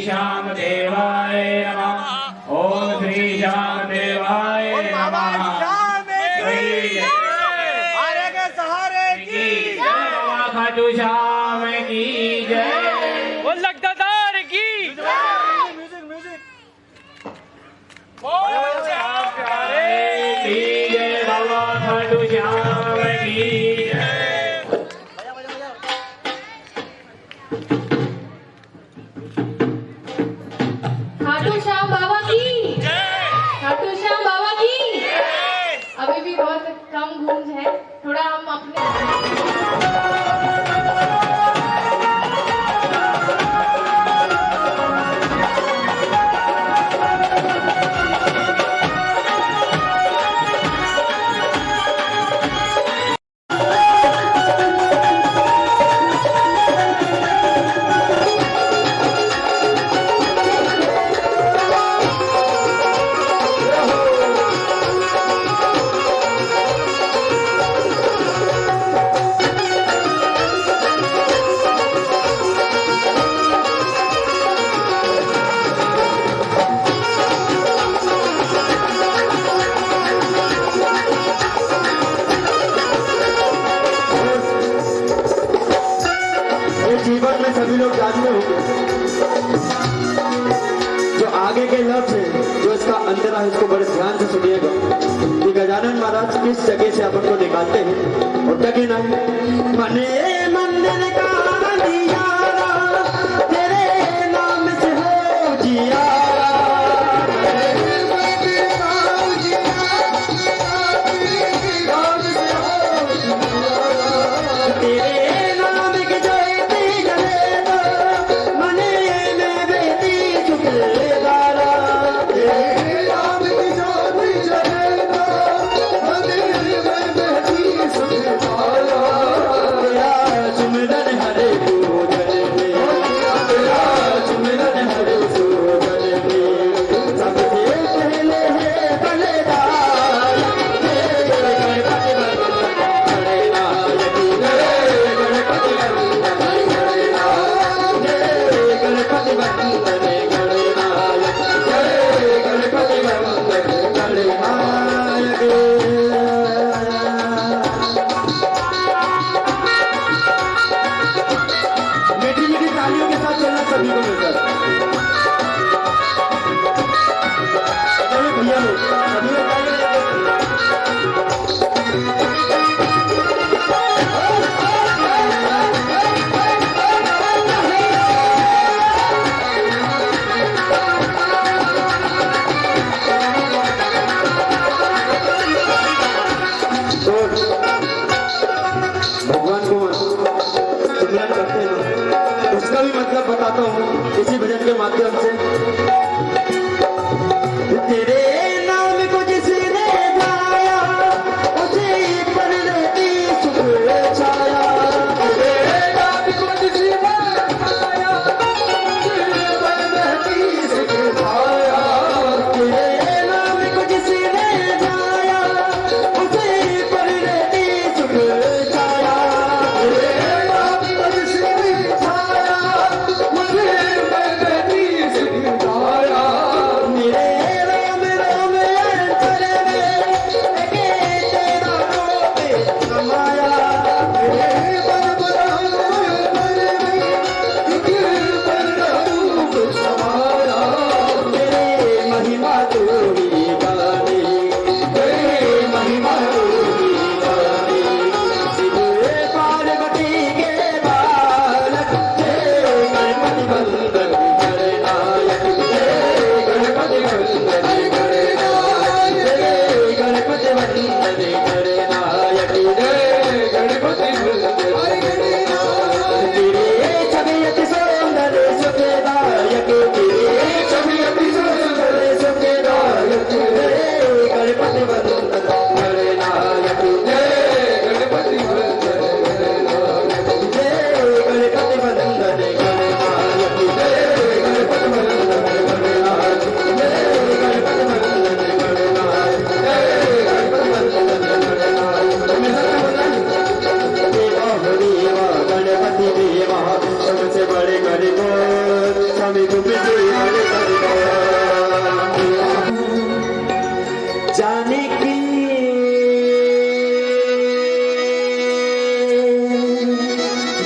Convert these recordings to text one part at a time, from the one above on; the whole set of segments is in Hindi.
श्याम देवाय नमः। ओम श्री श्याम देवाय नमः। सहारे के सहारे की जय बाबा खाटू श्याम की जय। वो लगदादार की म्यूजिक म्यूजिक की जय बाबा खाटू श्याम की जय। खाटू श्याम बाबा की खाटू श्याम बाबा की अभी भी बहुत कम गूंज है, थोड़ा हम अपने जीवन में सभी लोग जानते होंगे जो आगे के लफ्ज है, जो इसका अंतर है, इसको बड़े ध्यान से सुनिएगा कि गजानन महाराज किस जगह से अपन को निकालते हैं। और जगह नहीं मने मंदिर का दियारा, तेरे नाम से हो जियारा, तेरे नाम के जयते जलेगा, मने में बेटी शुक्रेदारा, तेरे नाम के जयते जलेगा, मने में बेटी शुक्रेदारा, तेरा सुमिरन हरे पूजन में, तेरा सुमिरन हरे पूजन में, सबसे पहले है बलिदान, तेरे गणपति बड़े नायक, गणपति गणपति वंदन गणनायक, जय गणपति वंदन गणनायक। मीठी मीठी तालियों के साथ चलना सभी को मिलकर। चलो भैया लोग सभी लोग तालियां बजाते हैं। और भगवान को सिमरन करते हैं, उसका भी मतलब बताता हूँ इसी भजन के माध्यम से। तेरे नाम को जिसने गाया, उसे पर रहती सुख छाया, तेरे नाम को जिसने गाया, उसे पर रहती सुख छाया, तेरे नाम को जिसने गाया, उसे पर रहती सुख छाया, तेरे नाम को जिसने छाया, उसे पर रहती सुख छाया,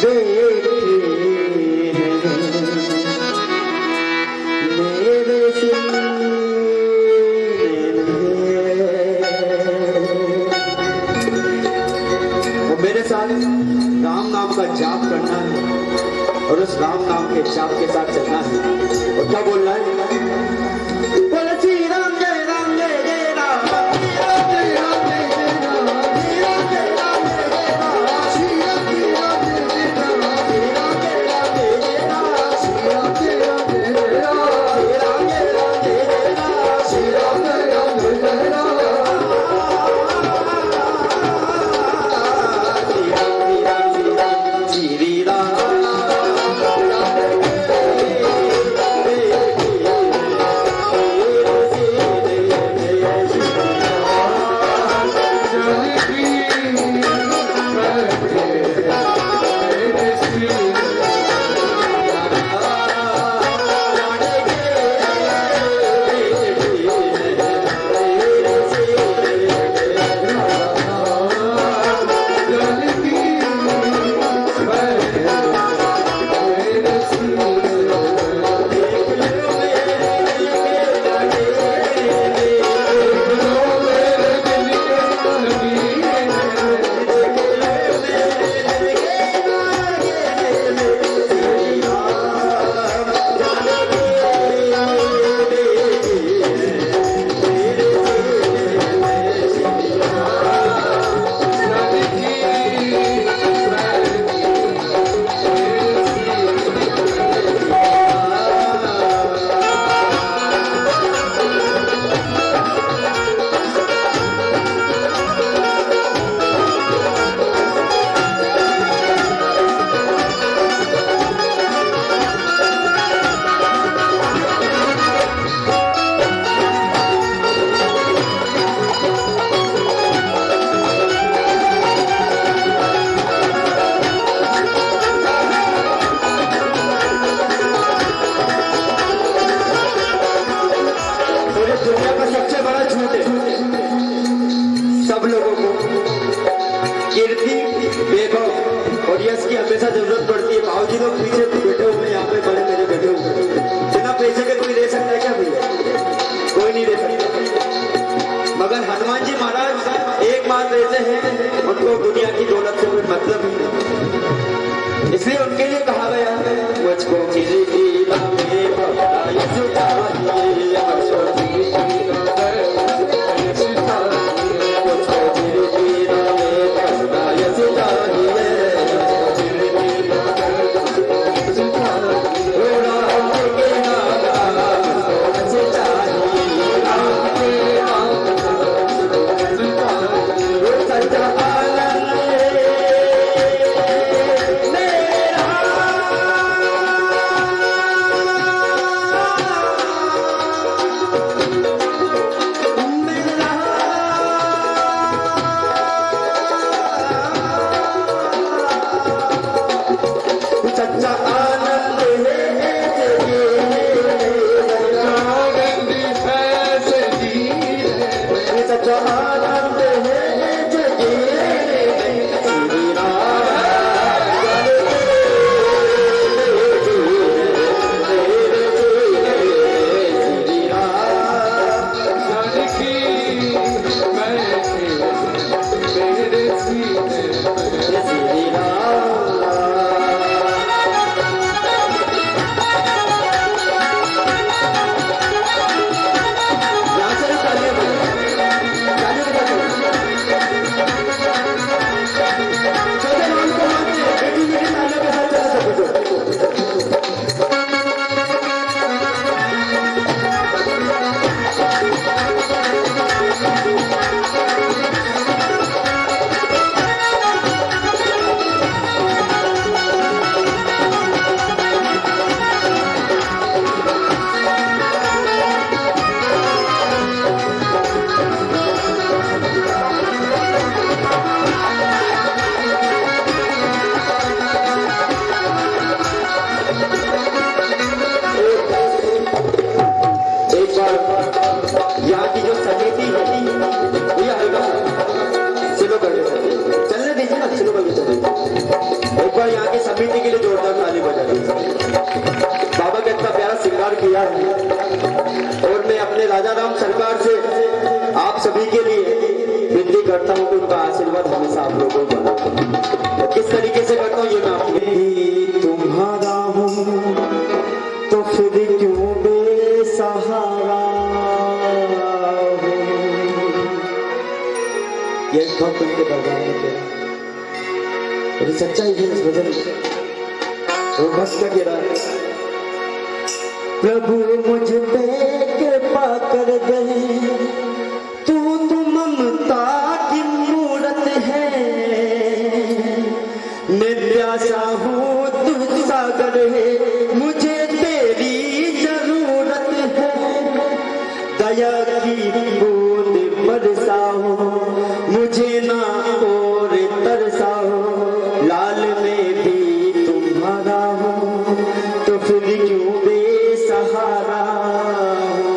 देखी है मेरे सीने और मेरे साथ राम नाम का जाप करना है और उस राम नाम के जाप के साथ चलना है। और क्या बोलना है? बोले श्री राम जय राम जय जय राम, श्री राम जय राम जय जय राम, श्री राम जय राम जय जय राम, श्री राम जय राम जय जय राम, श्री राम जय राम जय जय राम, श्री राम जय राम जय जय राम, श्री राम जय राम जय जय राम, श्री राम जय राम जय जय राम। हमेशा जरूरत पड़ती है। भाजी लोग पीछे बैठे हुए यहाँ पे, बड़े मेरे बैठे हुए, बिना पैसे के कोई दे सकता है क्या भैया? कोई नहीं दे सकता। मगर हनुमान जी महाराज एक बात देते हैं, उनको दुनिया की दौलत से कोई मतलब ही नहीं, इसलिए उनके लिए कहा गया मुझको वो भक्त गिरा प्रभु मुझ पे कृपा कर गए तू ममता की मूरत है मैं प्यासा हूँ तू सागर है मुझे तेरी जरूरत है दया की बूंद बरसाओ मुझे ना और तरसाओ लाल में भी तुम्हारा हो तो फिर क्यों बेसहारा हो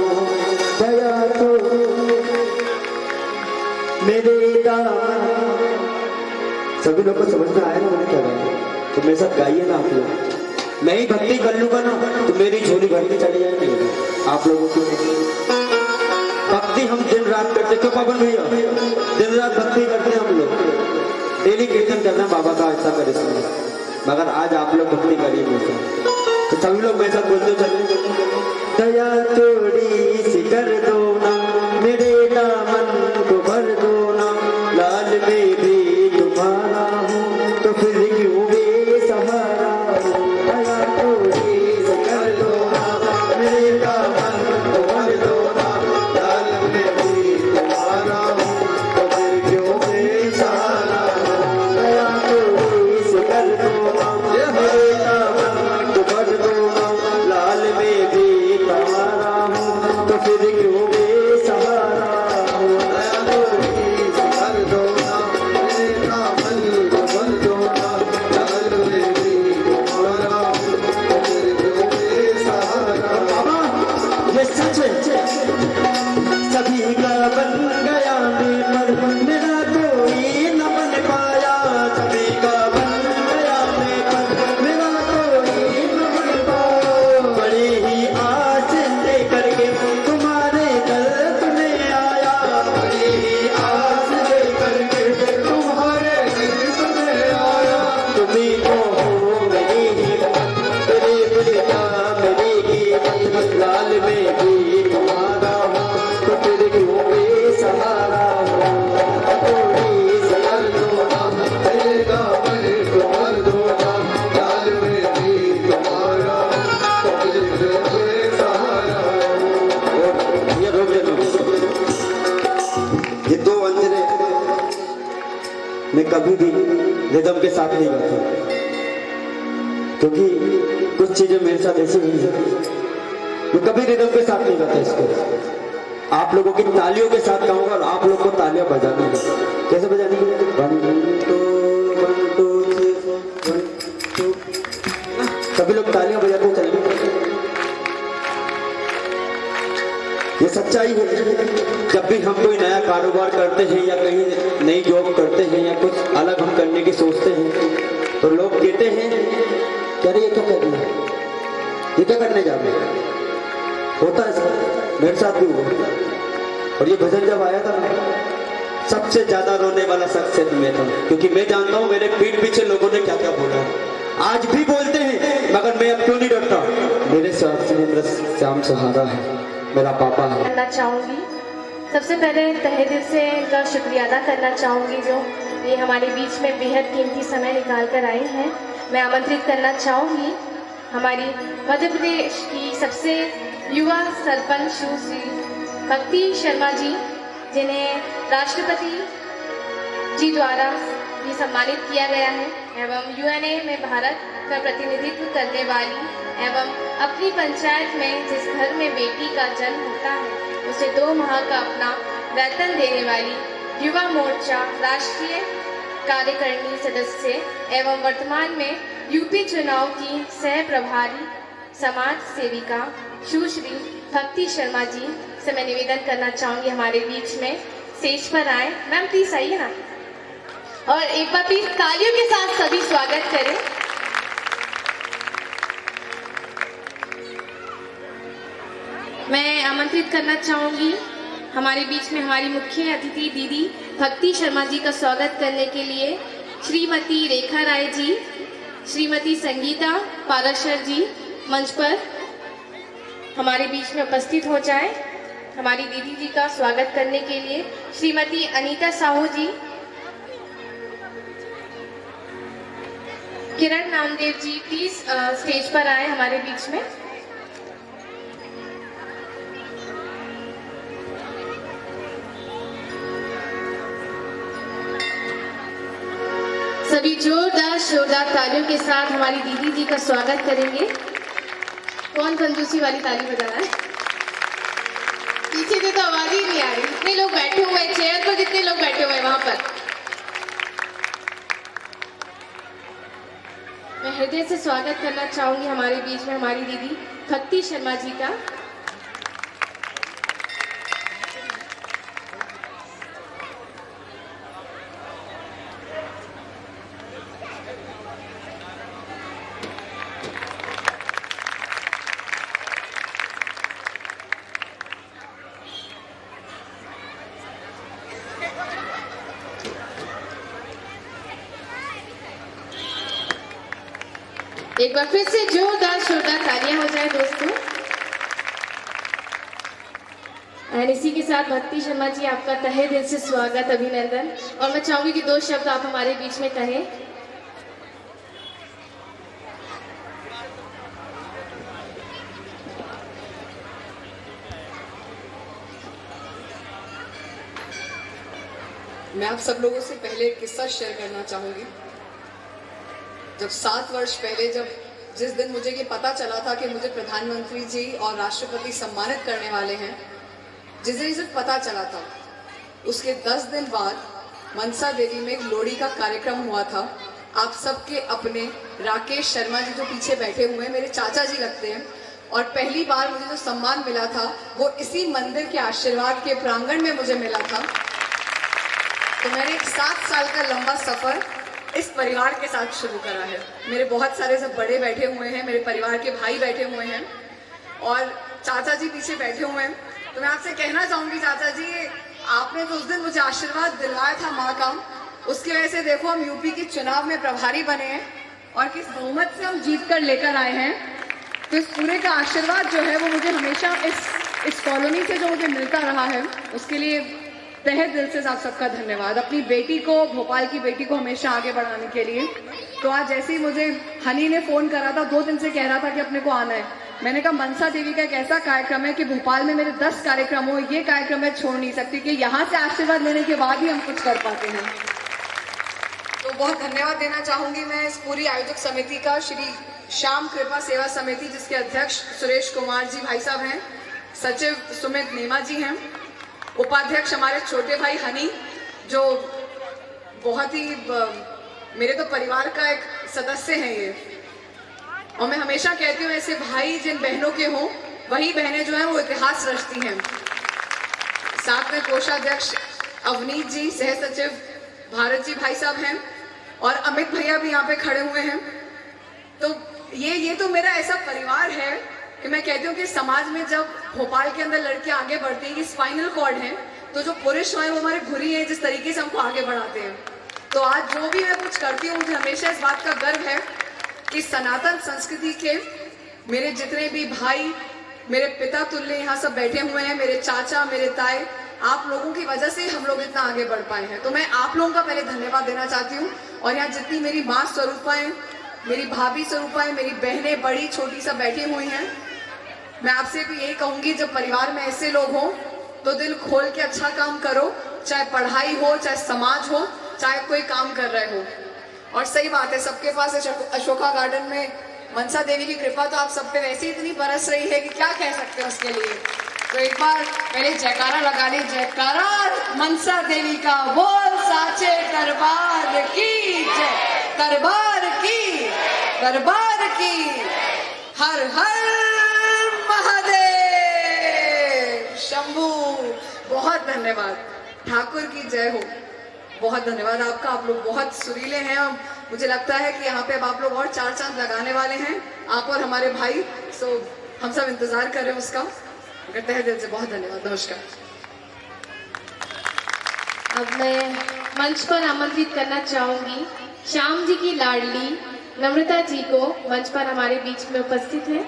दया तो मेरे दामन सभी लोग को समझ में आया ना मैंने क्या गाया तो मेरे साथ गाइए ना आप लोग मैं ही भक्ति कर लूंगा ना तो मेरी झोली भर के चली जाएगी आप लोगों की भक्ति हम दिन रात करते क्यों पावन भैया दिन रात भक्ति करते हैं हम लोग डेली कीर्तन करना बाबा का ऐसा करे मगर आज आप लोग भक्ति करिए मेरे साथ तो सभी लोग मेरे साथ बोलते चले दया थोड़ी सी कर दो ना मेरे दामन को भर दो ना लाल में भी तुम्हारा हूँ तो फिर क्यों बेसहारा हो दया थोड़ी सी कर दो ना मेरे दामन को भर दो ना लाल में भी तुम्हारा हूँ तो फिर क्यों बेसहारा हो दया थोड़ी सी कर दो ना मेरे दामन को भर दो ना लाल में भी तुम्हारा हूँ तो फिर क्यों बेसहारा हो दया थोड़ी सी कर दो ना मेरे दामन को भर दो ना लाल में भी तुम्हारा हूँ तो फिर क्यों बेसहारा बाबा ये सच है सभी का बन गया मैं पर मेरा कोई न बन पाया सभी का बन गया मैं पर मेरा कोई न बन पाया बड़ी ही आस लेकर के तुम्हारे दर में आया बड़ी ही आस लेकर के तुम्हारे दर में आया तुम्ही को हो मेरी हिम्मत तेरे बिना मेरी कीमत लाल में भी तुम्हारा हो तो फिर क्यों बेसहारा हो थोड़ी सी कर दो ना तेरे दामन को भर दो ना लाल में भी तुम्हारा हो तो फिर क्यों बेसहारा हो ये रोक दे ये दो अंजरे मैं कभी भी रिदम के साथ नहीं गाता क्योंकि कुछ चीजें मेरे साथ ऐसी हुई है मैं कभी रिदम के साथ नहीं गाता इसको आप लोगों की तालियों के साथ गाऊंगा और आप लोग को तालियां बजानी है कैसे बजानी है 1 2 1 2 सभी लोग तालियां बजाते चलिए ये सच्चाई है जब भी हम कोई नया कारोबार करते हैं या कहीं नई जॉब करते हैं या कुछ अलग हम करने की सोचते हैं तो लोग कहते हैं क्या रे ये क्या कर रही है ये क्या करने जा रहे हैं होता है सर मेरे साथ भी हुआ और ये भजन जब आया था ना सबसे ज्यादा रोने वाला शख्स मैं था क्योंकि मैं जानता हूँ मेरे पीठ पीछे लोगों ने क्या क्या बोला आज भी बोलते हैं मगर मैं अब क्यों नहीं डरता मेरे साथ मेरा श्याम सहारा है मेरा पापा है करना चाहूँगी सबसे पहले तहे दिल से इनका शुक्रिया अदा करना चाहूँगी जो ये हमारे बीच में बेहद कीमती समय निकाल कर आई हैं मैं आमंत्रित करना चाहूँगी हमारी मध्य प्रदेश की सबसे युवा सरपंच श्री भक्ति शर्मा जी जिन्हें राष्ट्रपति जी द्वारा भी सम्मानित किया गया है एवं यूएनए में भारत का प्रतिनिधित्व करने वाली एवं अपनी पंचायत में जिस घर में बेटी का जन्म होता है उसे 2 माह का अपना वेतन देने वाली युवा मोर्चा राष्ट्रीय कार्यकारिणी सदस्य एवं वर्तमान में यूपी चुनाव की सह प्रभारी समाज सेविका सुश्री भक्ति शर्मा जी से मैं निवेदन करना चाहूँगी हमारे बीच में स्टेज पर आए मैम प्लीज आइए ना और एक बार प्लीज तालियों के साथ सभी स्वागत करें मैं आमंत्रित करना चाहूँगी हमारे बीच में हमारी मुख्य अतिथि दीदी भक्ति शर्मा जी का स्वागत करने के लिए श्रीमती रेखा राय जी श्रीमती संगीता पाराशर जी मंच पर हमारे बीच में उपस्थित हो जाए हमारी दीदी जी का स्वागत करने के लिए श्रीमती अनीता साहू जी किरण नामदेव जी प्लीज स्टेज पर आए हमारे बीच में। सभी जोरदार शोरदार तालियों के साथ हमारी दीदी जी का स्वागत करेंगे। कौन कंजूसी वाली ताली बजा रहा है? पीछे से तो आवाज ही नहीं आ रही। जितने लोग बैठे हुए हैं चेयर पर, जितने लोग बैठे हुए हैं वहां पर, मैं हृदय से स्वागत करना चाहूंगी हमारे बीच में हमारी दीदी भक्ति शर्मा जी का। एक बार फिर से जोरदार शोरदार तालियां हो जाए दोस्तों। और इसी के साथ भक्ति शर्मा जी आपका तहे दिल से स्वागत, अभिनंदन। और मैं चाहूंगी कि 2 शब्द आप हमारे बीच में कहें। मैं आप सब लोगों से पहले एक किस्सा शेयर करना चाहूंगी। जब 7 वर्ष पहले जिस दिन मुझे ये पता चला था कि मुझे प्रधानमंत्री जी और राष्ट्रपति सम्मानित करने वाले हैं, जिस दिन सिर्फ पता चला था, उसके 10 दिन बाद मनसा देवी में एक लोहड़ी का कार्यक्रम हुआ था। आप सबके अपने राकेश शर्मा जी जो पीछे बैठे हुए हैं, मेरे चाचा जी लगते हैं। और पहली बार मुझे जो सम्मान मिला था वो इसी मंदिर के आशीर्वाद के प्रांगण में मुझे मिला था। तो मैंने एक 7 साल का लंबा सफर इस परिवार के साथ शुरू करा है। मेरे बहुत सारे सब बड़े बैठे हुए हैं, मेरे परिवार के भाई बैठे हुए हैं और चाचा जी पीछे बैठे हुए हैं। तो मैं आपसे कहना चाहूंगी चाचा जी, आपने तो उस दिन मुझे आशीर्वाद दिलवाया था माँ का, उसकी वजह से देखो हम यूपी के चुनाव में प्रभारी बने हैं और किस बहुमत से हम जीत कर लेकर आए हैं। तो इस पूरे का आशीर्वाद जो है वो मुझे हमेशा इस कॉलोनी से जो मुझे मिलता रहा है, उसके लिए तहे दिल से आप सबका धन्यवाद। अपनी बेटी को, भोपाल की बेटी को हमेशा आगे बढ़ाने के लिए। तो आज जैसे ही मुझे हनी ने फोन करा था, 2 दिन से कह रहा था कि अपने को आना है, मैंने कहा मनसा देवी का एक ऐसा कार्यक्रम है कि भोपाल में मेरे 10 कार्यक्रम हो, ये कार्यक्रम मैं छोड़ नहीं सकती कि यहाँ से आशीर्वाद लेने के बाद ही हम कुछ कर पाते हैं। तो बहुत धन्यवाद देना चाहूंगी मैं इस पूरी आयोजक समिति का, श्री श्याम कृपा सेवा समिति जिसके अध्यक्ष सुरेश कुमार जी भाई साहब हैं, सचिव सुमित नेमा जी हैं, उपाध्यक्ष हमारे छोटे भाई हनी जो बहुत ही मेरे तो परिवार का एक सदस्य है ये। और मैं हमेशा कहती हूँ ऐसे भाई जिन बहनों के हों वही बहनें जो हैं वो इतिहास रचती हैं। साथ में कोषाध्यक्ष अवनीत जी, सह सचिव भारत जी भाई साहब हैं और अमित भैया भी यहाँ पे खड़े हुए हैं। तो ये तो मेरा ऐसा परिवार है कि मैं कहती हूँ कि समाज में जब भोपाल के अंदर लड़कियां आगे बढ़ती हैं, कि स्पाइनल कॉर्ड है, तो जो पुरुष हैं वो हमारे घुरी हैं जिस तरीके से हमको आगे बढ़ाते हैं। तो आज जो भी मैं कुछ करती हूँ मुझे हमेशा इस बात का गर्व है कि सनातन संस्कृति के मेरे जितने भी भाई, मेरे पिता तुल्य यहाँ सब बैठे हुए हैं, मेरे चाचा, मेरे ताए, आप लोगों की वजह से हम लोग इतना आगे बढ़ पाए हैं। तो मैं आप लोगों का पहले धन्यवाद देना चाहती हूँ। और यहाँ जितनी मेरी माँ स्वरूपाएं, मेरी भाभी स्वरूपाएं, मेरी बहनें बड़ी छोटी सब बैठी हुई हैं, मैं आपसे भी यही कहूंगी जब परिवार में ऐसे लोग हों तो दिल खोल के अच्छा काम करो, चाहे पढ़ाई हो, चाहे समाज हो, चाहे कोई काम कर रहे हो। और सही बात है, सबके पास अशोका गार्डन में मनसा देवी की कृपा तो आप सब पे वैसे इतनी बरस रही है कि क्या कह सकते हैं उसके लिए। तो एक बार पहले जयकारा लगा ले, जयकारा मनसा देवी का, बोल साचे दरबार की जय, दरबार की, दरबार की, हर हर महादेव, शंभू। बहुत धन्यवाद, ठाकुर की जय हो। बहुत धन्यवाद आपका, आप लोग बहुत सुरीले हैं। मुझे लगता है कि यहाँ पे अब आप लोग और 4 चांद लगाने वाले हैं, आप और हमारे भाई। सो हम सब इंतजार कर रहे हैं उसका। तहे दिल से बहुत धन्यवाद, नमस्कार। अब मैं मंच पर आमंत्रित करना चाहूंगी श्याम जी की लाडली नम्रता जी को मंच पर हमारे बीच में उपस्थित है।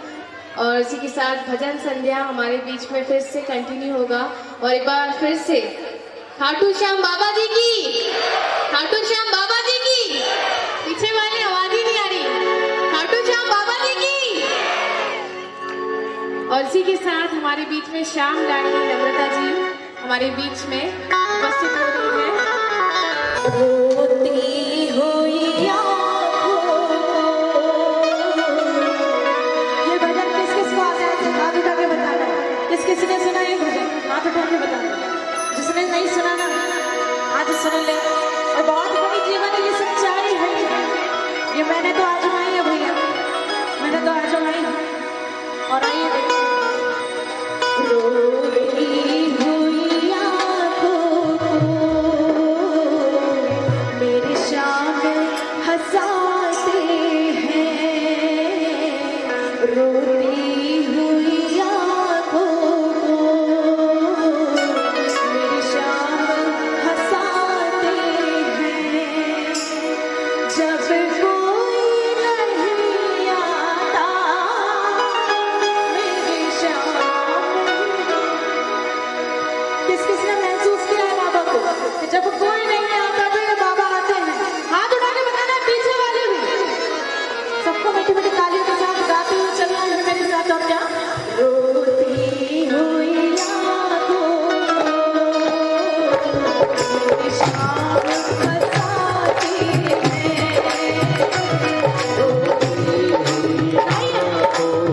और इसी के साथ भजन संध्या हमारे बीच में फिर से कंटिन्यू होगा। और एक बार फिर से खाटू श्याम बाबा जी की, खाटू श्याम बाबा जी की। पीछे वाले आवाज ही नहीं आ रही। इसी के साथ हमारे बीच में श्याम लाड़ी नम्रता जी हमारे बीच में उपस्थित हो रही है। रोती हुई आँखों ये भजन किस किस को आता है हाथ उठा के बताना। किस किस ने सुना ये भजन हाथ उठा के बताना। जिसने नहीं सुना ना आज सुन ले। और बहुत बड़ी जीवन है ये सच्चाई है ये मैंने तो आजमाई है भैया मैंने तो आजमाई है। और आइए देखिए रोती हुई आँखों मेरे श्याम हंसाते हैं। रोती हुई आँखों मेरे श्याम हंसाते हैं। जब कोई नहीं आता मेरे श्याम। किस किसने महसूस किया है बाबा को कि जब कोई नहीं आता तो ये बाबा आते हैं। हाथ उठा के बताना पीछे वाले भी सबको मीठी मीठी तालियों के साथ गाते हुए चलना है मेरे साथ। और क्या रोती हुई आँखों मेरे श्याम हंसाते हैं। रोती हुई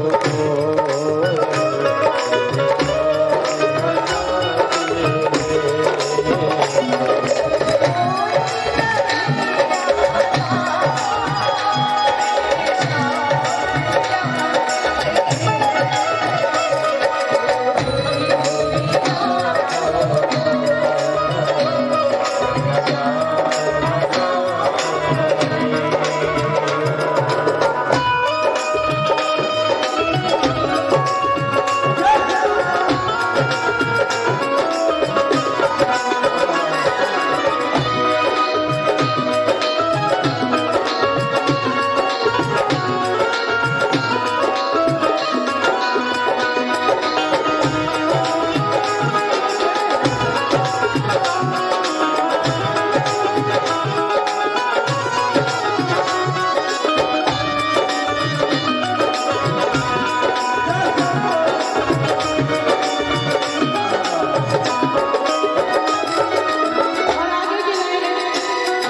और आगे की लाइन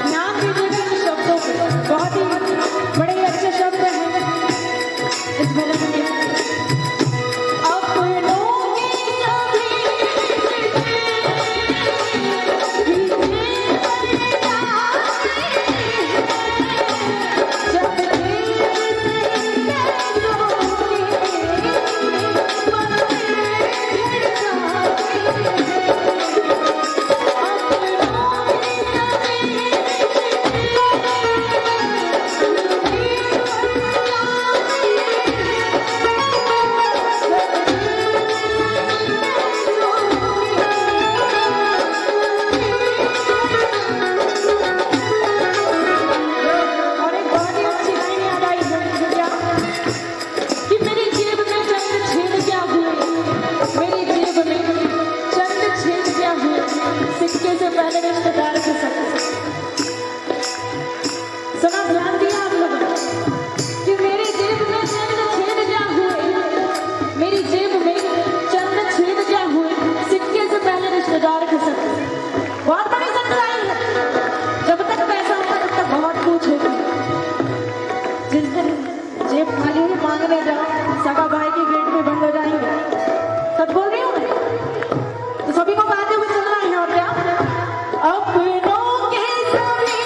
ध्यान दीजिएगा इन शब्दों पे। बहुत ही बड़े ही अच्छे शब्द हैं इस भजन में। अपनों की सभी जब और एक बहुत ही अच्छी लाइन याद आई मुझे क्या कि मेरी जेब में चंद छेद क्या हुए। मेरी जेब में चंद छेद क्या हुए सिक्के से पहले रिश्तेदार के साथ। सुना ध्यान दिया आप लोगों ने कि मेरी जेब में चंद छेद क्या हुए। मेरी जेब में चंद छेद क्या हुए सिक्के से पहले रिश्तेदार के साथ। बहुत बड़ी सच्चाई है। जब तक पैसा है तब तक बहुत कुछ है। जिस दिन जेब खाली हुई मांगने जाओ सगा भाई के गेट में बंद हो जाएंगे। सच बोल रही हूँ मैं तो सभी को गाते हुए चलना है। और क्या अपनों के सभी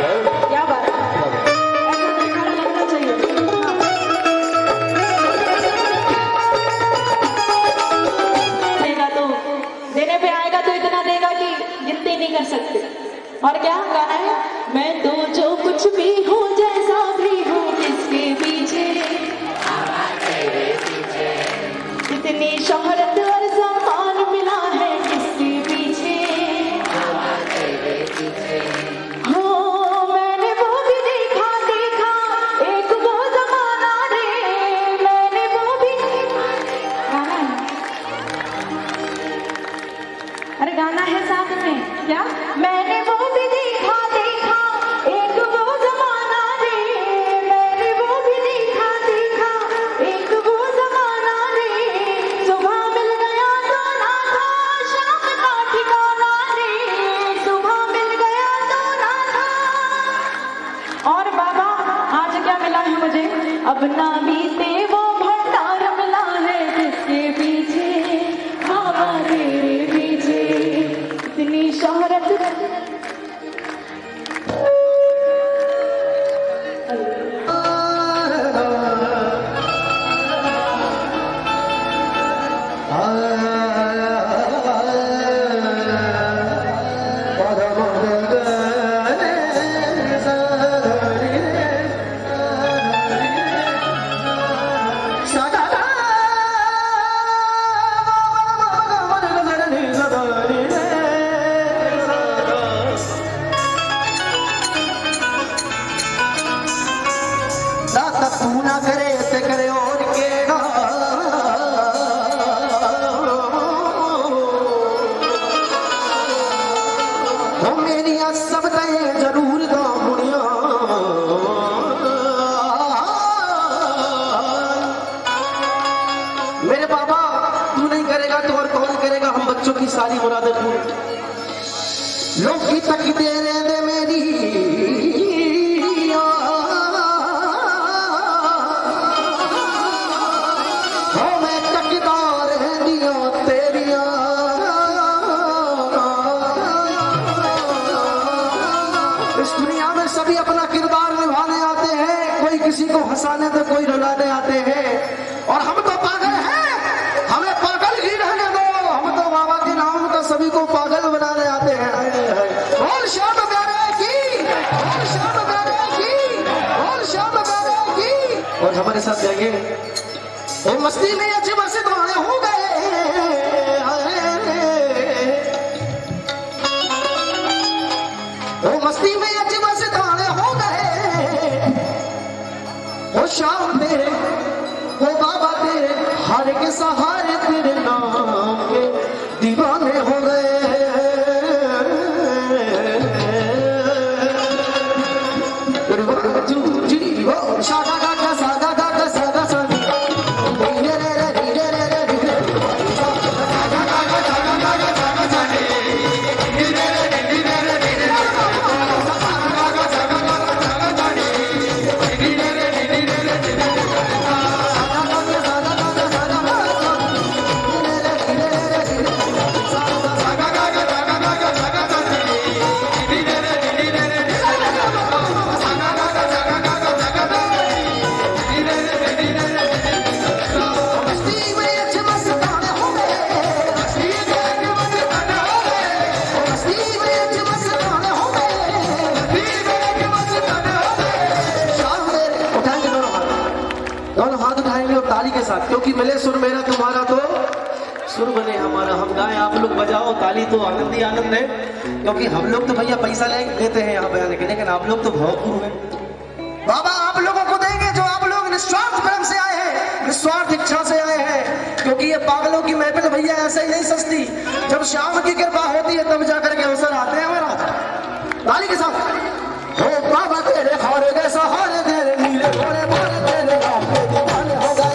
क्या बात है, ऐसा दिखाना लगना चाहिए। देगा तो देने पे आएगा तो इतना देगा कि गिनती नहीं कर सकते। और क्या गाना है, मैं तो जो कुछ भी हूँ जैसा भी हूँ किसके पीछे, इतनी शोहरत और सम्मान मिला है किसके पीछे। हो मैंने वो भी देखा देखा एक वो जमाना रे, मैंने वो भी गाना है, अरे गाना है साथ में क्या, मैंने वो भी देखा देखा एक वो जमाना रे, मैंने वो भी देखा देखा एक वो जमाना रे, सुबह मिल गया तो ना था शाम का ठिकाना रे, सुबह मिल गया तो ना था। और बाबा आज क्या मिला है मुझे, अब ना बीते वो भंडार मिला है जिसके पीछे, बाबा तेरे पीछे इतनी शोहरत। तू ना करे ते करे और के हो मेरिया सब तय जरूर दो मुड़िया, मेरे बाबा तू नहीं करेगा तो और कौन करेगा, हम बच्चों की सारी मुरादें पूरी। लोग की तक दे रहे दे मेरी सभी अपना किरदार निभाने आते हैं, कोई किसी को हंसाने तो कोई रुलाने आते हैं, और हम तो पागल हैं, हमें पागल ही रहने दो, हम तो बाबा के नाम का सभी को पागल बनाने आते हैं। और शाम प्यारे की, और शाम प्यारे की, और शाम प्यारे की। और हमारे साथ जाएंगे वो मस्ती में अच्छे बरसे दौड़े हो गए, वो मस्ती में अच्छे बरसे दौड़े हो गए, वो शाम तेरे वो बाबा तेरे हर के सहारे तेरे नाम के दीवाने हो गए। शादा का सादा का सादा सादी क्योंकि मिले सुर मेरा तुम्हारा तो सुर बने हमारा, हम गाएं आप लोग बजाओ ताली तो आनंद ही आनंद है। क्योंकि हम लोग तो भैया पैसा लेते हैं यहाँ बजाने के, लेकिन आप लोग तो भरपूर हैं। बाबा आप लोगों को देंगे जो आप लोग निस्वार्थ प्रेम से आए हैं, निस्वार्थ इच्छा से आए हैं, क्योंकि ये पागलों की महफिल भैया ऐसे ही नहीं सस्ती, जब श्याम की कृपा होती है तब जाकर के अवसर आते हैं हमारा। ताली के साथ हो बाबा तेरे हारे गए सहारे तेरे नीले घोड़े बोले तेरे राम के दीवाने हो गए।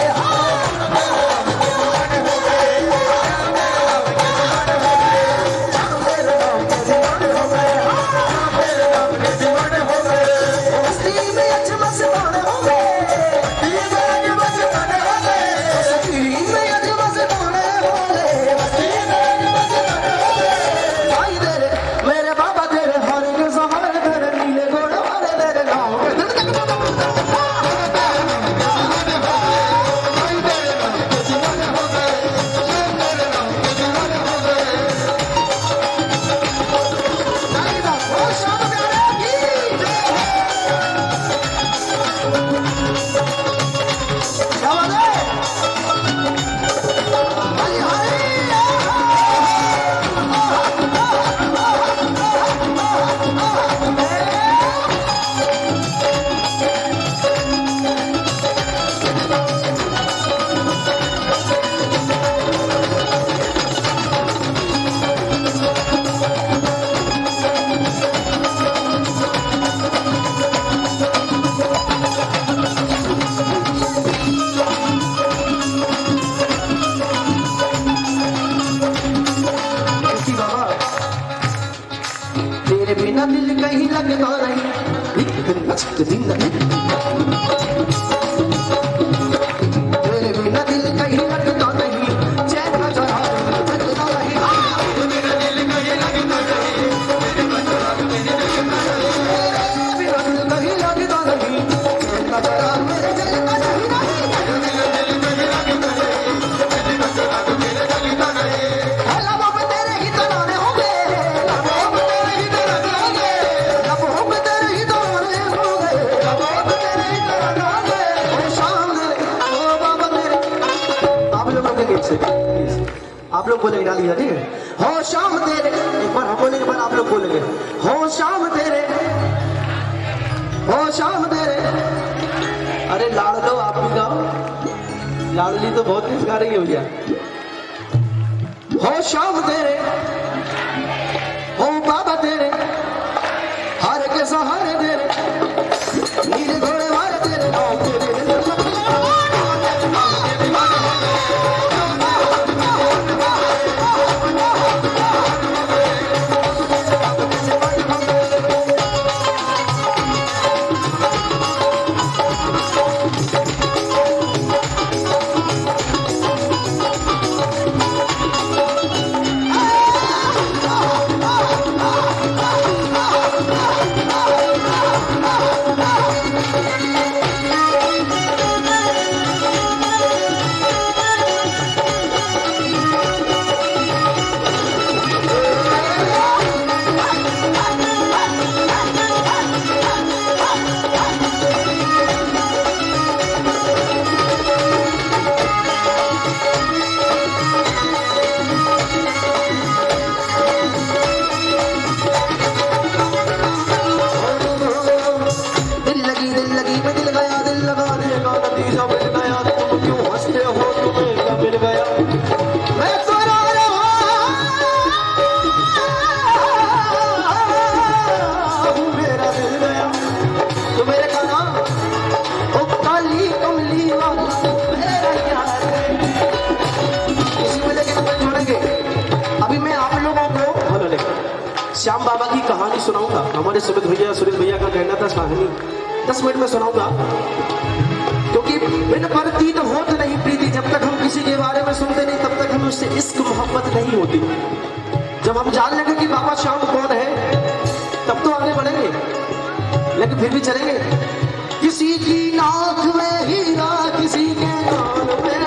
मेरे बाबा तेरे हारे के सहारे तेरे इश्क जिंदगी तेरे बिना दिल कहीं लगता नहीं चैन का जरा लगता नहीं मेरा दिल कहीं लगता नहीं बिना दिल कहीं लगता नहीं चैन का जरा मेरे दिल का नहीं लबों पे तेरे ही तराने होंगे लबों पे तेरे ही तराने होंगे लबों पे तेरे ही तराने होंगे लबों पे तेरे ही तराने होंगे ओ शाम तेरे ओ बाबा तेरे आप लोग बोलेंगे इससे आप लोग बोलेंगे डालिए ठीक है हो शाम तेरे एक बार हम बोलेंगे पर आप लोग बोलेंगे हो शाम तेरे अरे लाड़ लो आप भी गाओ लाड़ली तो बहुत कुछ गा रही है भैया हो शाम तेरे हो बाबा तेरे हार के सहारे तेरे नीले घोड़े वाले तेरे नाम तेरे श्याम बाबा की कहानी सुनाऊंगा हमारे सुमित भैया सुरेश भैया का कहना था कहानी 10 मिनट में सुनाऊंगा क्योंकि बिन प्रतीत होत नहीं प्रीति जब तक हम किसी के बारे में सुनते नहीं तब तक हमें उससे इश्क मोहब्बत नहीं होती जब हम जान लेंगे कि बाबा श्याम कौन है तब तो आगे बढ़ेंगे लेकिन फिर भी चलेंगे किसी की नाक में हीरा किसी के कान में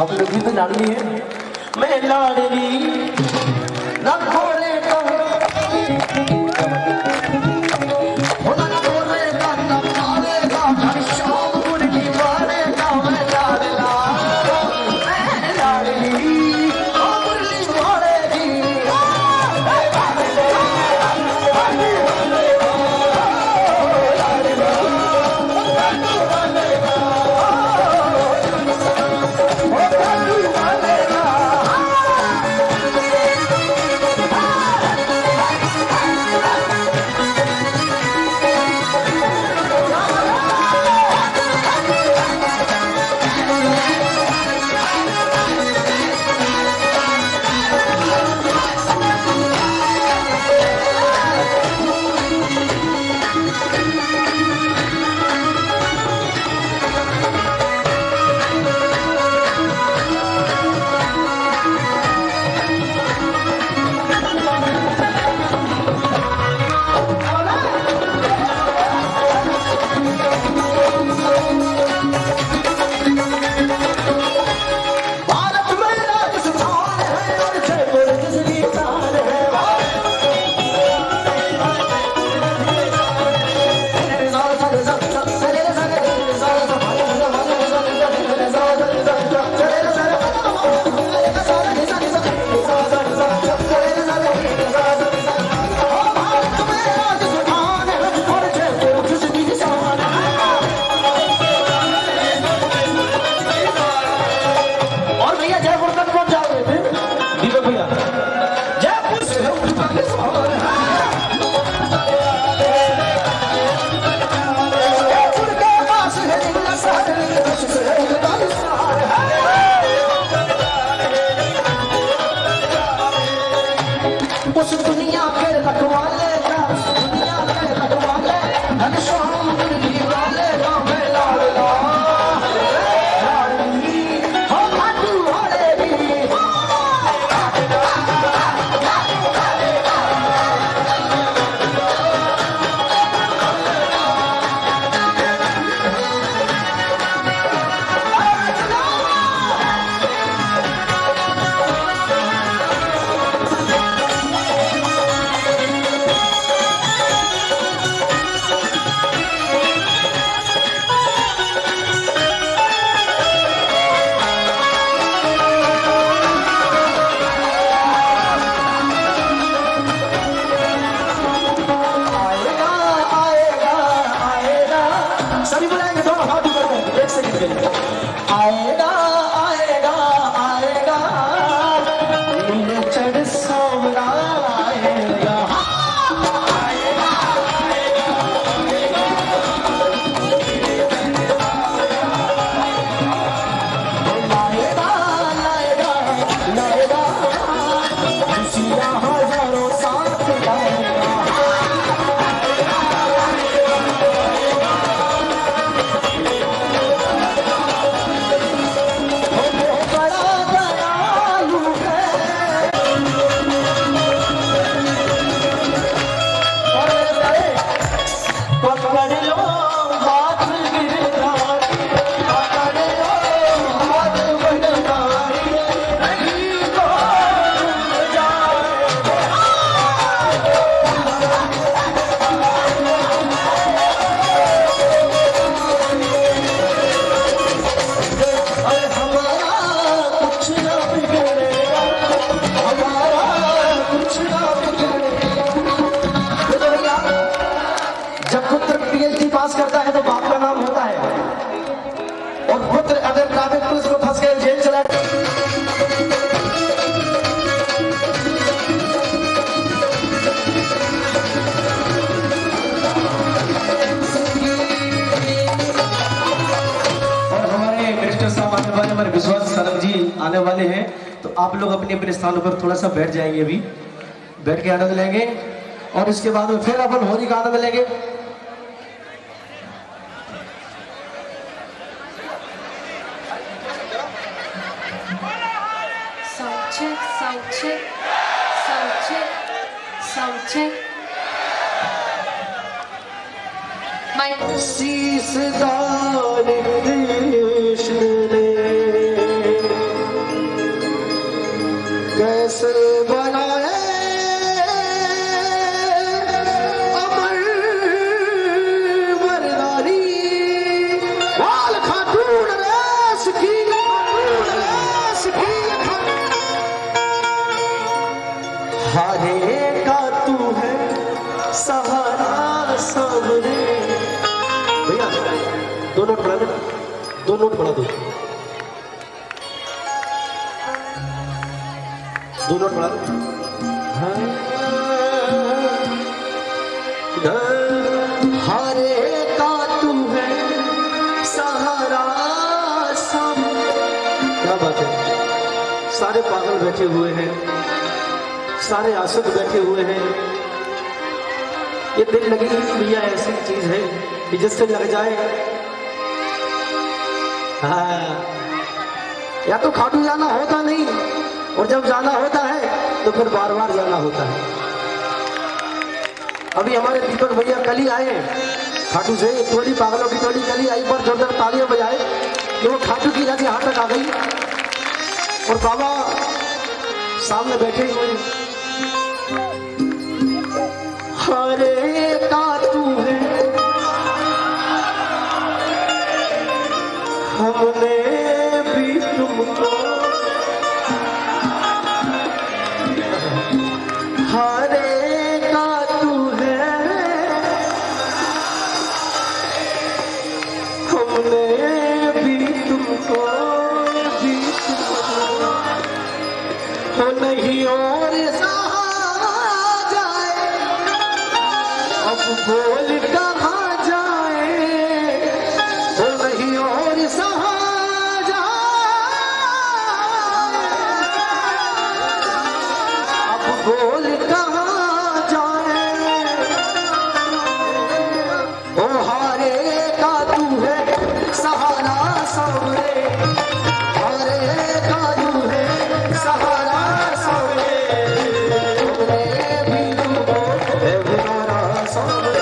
आप लोग भी तो लाडली है मैं लाडली न घोड़े का वाले हैं, तो आप लोग अपने अपने स्थानों पर थोड़ा सा बैठ जाएंगे, अभी बैठ के आनंद लेंगे और इसके बाद में फिर अपन होली का आनंद लेंगे। Sound check, sound check, sound check, sound check. शीसदान Krishna ने कैसे बनाए अमर मर्दानी, बाल खातून रेस की हारे का तू है सहारा सामने। भैया दो नोट बढ़ा देना, दो नोट बढ़ा दो, दो नोट बढ़ा दो। हारे का तू है सहारा सब। क्या बात है, सारे पागल बैठे हुए हैं, सारे आशिक बैठे हुए हैं। ये दिल लगी भैया ऐसी चीज है कि जिससे लग जाए। हाँ, या तो खाटू जाना होता नहीं, और जब जाना होता है तो फिर बार बार जाना होता है। अभी हमारे दीपक भैया कल ही आए खाटू से, थोड़ी पागलों की थोड़ी कल ही आई, पर जोरदार तालियां बजाए तो वो खाटू की राजी यहाँ तक आ गई और बाबा सामने बैठे हुए। हरे का तू है हमने भी तुमको, हरे का तू है हमने भी तुमको, नहीं और बोल कहाँ जाए, वो नहीं और सहा जाए, अब बोल कहाँ जाए। ओ हारे का तू है सहारा सामने, हारे का तू है सहारा सामने, भी तुमको है हमारा सामने।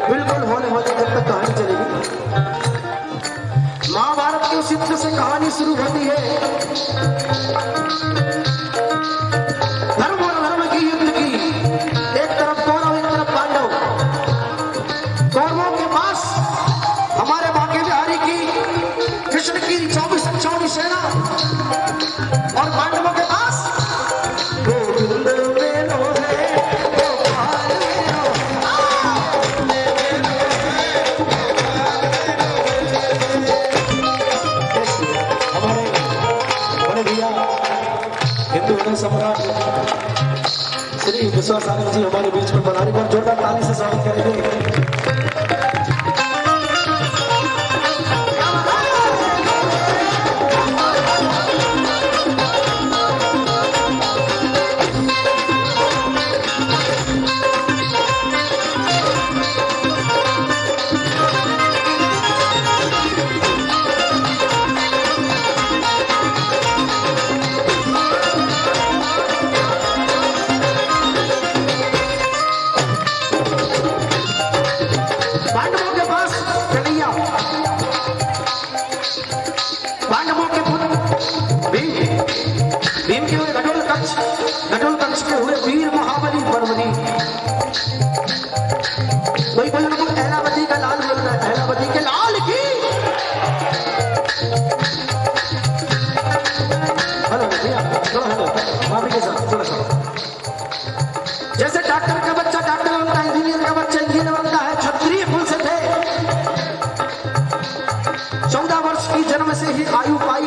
बिल्कुल होने होने जब तक कहानी चलेगी। महाभारत के उस युद्ध से कहानी शुरू होती है, धर्म और धर्म की युद्ध की। एक तरफ कौरव, एक तरफ पांडव। कौरवों के पास हमारे बांके बिहारी की, कृष्ण की 24 सेना, और पांडवों के पास सम्राट श्री विश्वासानंद जी हमारे बीच में बनाने पर जोरदार ताली से स्वागत करेंगे। पांडवों के पुत्र भीम के हुए घटोत्कच के हुए वीर महाबली बलवली। कोई उनको अहलावती का लाल बोल रहा है, अहलावती के लाल की। हेलो भैया, हेलो माफी के साथ थोड़ा सा। जैसे डॉक्टर का बच्चा डॉक्टर बनता है, इंजीनियर का बच्चा इंजीनियर बनता है, क्षत्रिय कुल से थे। 14 वर्ष की जन्म से ही आयु पाई,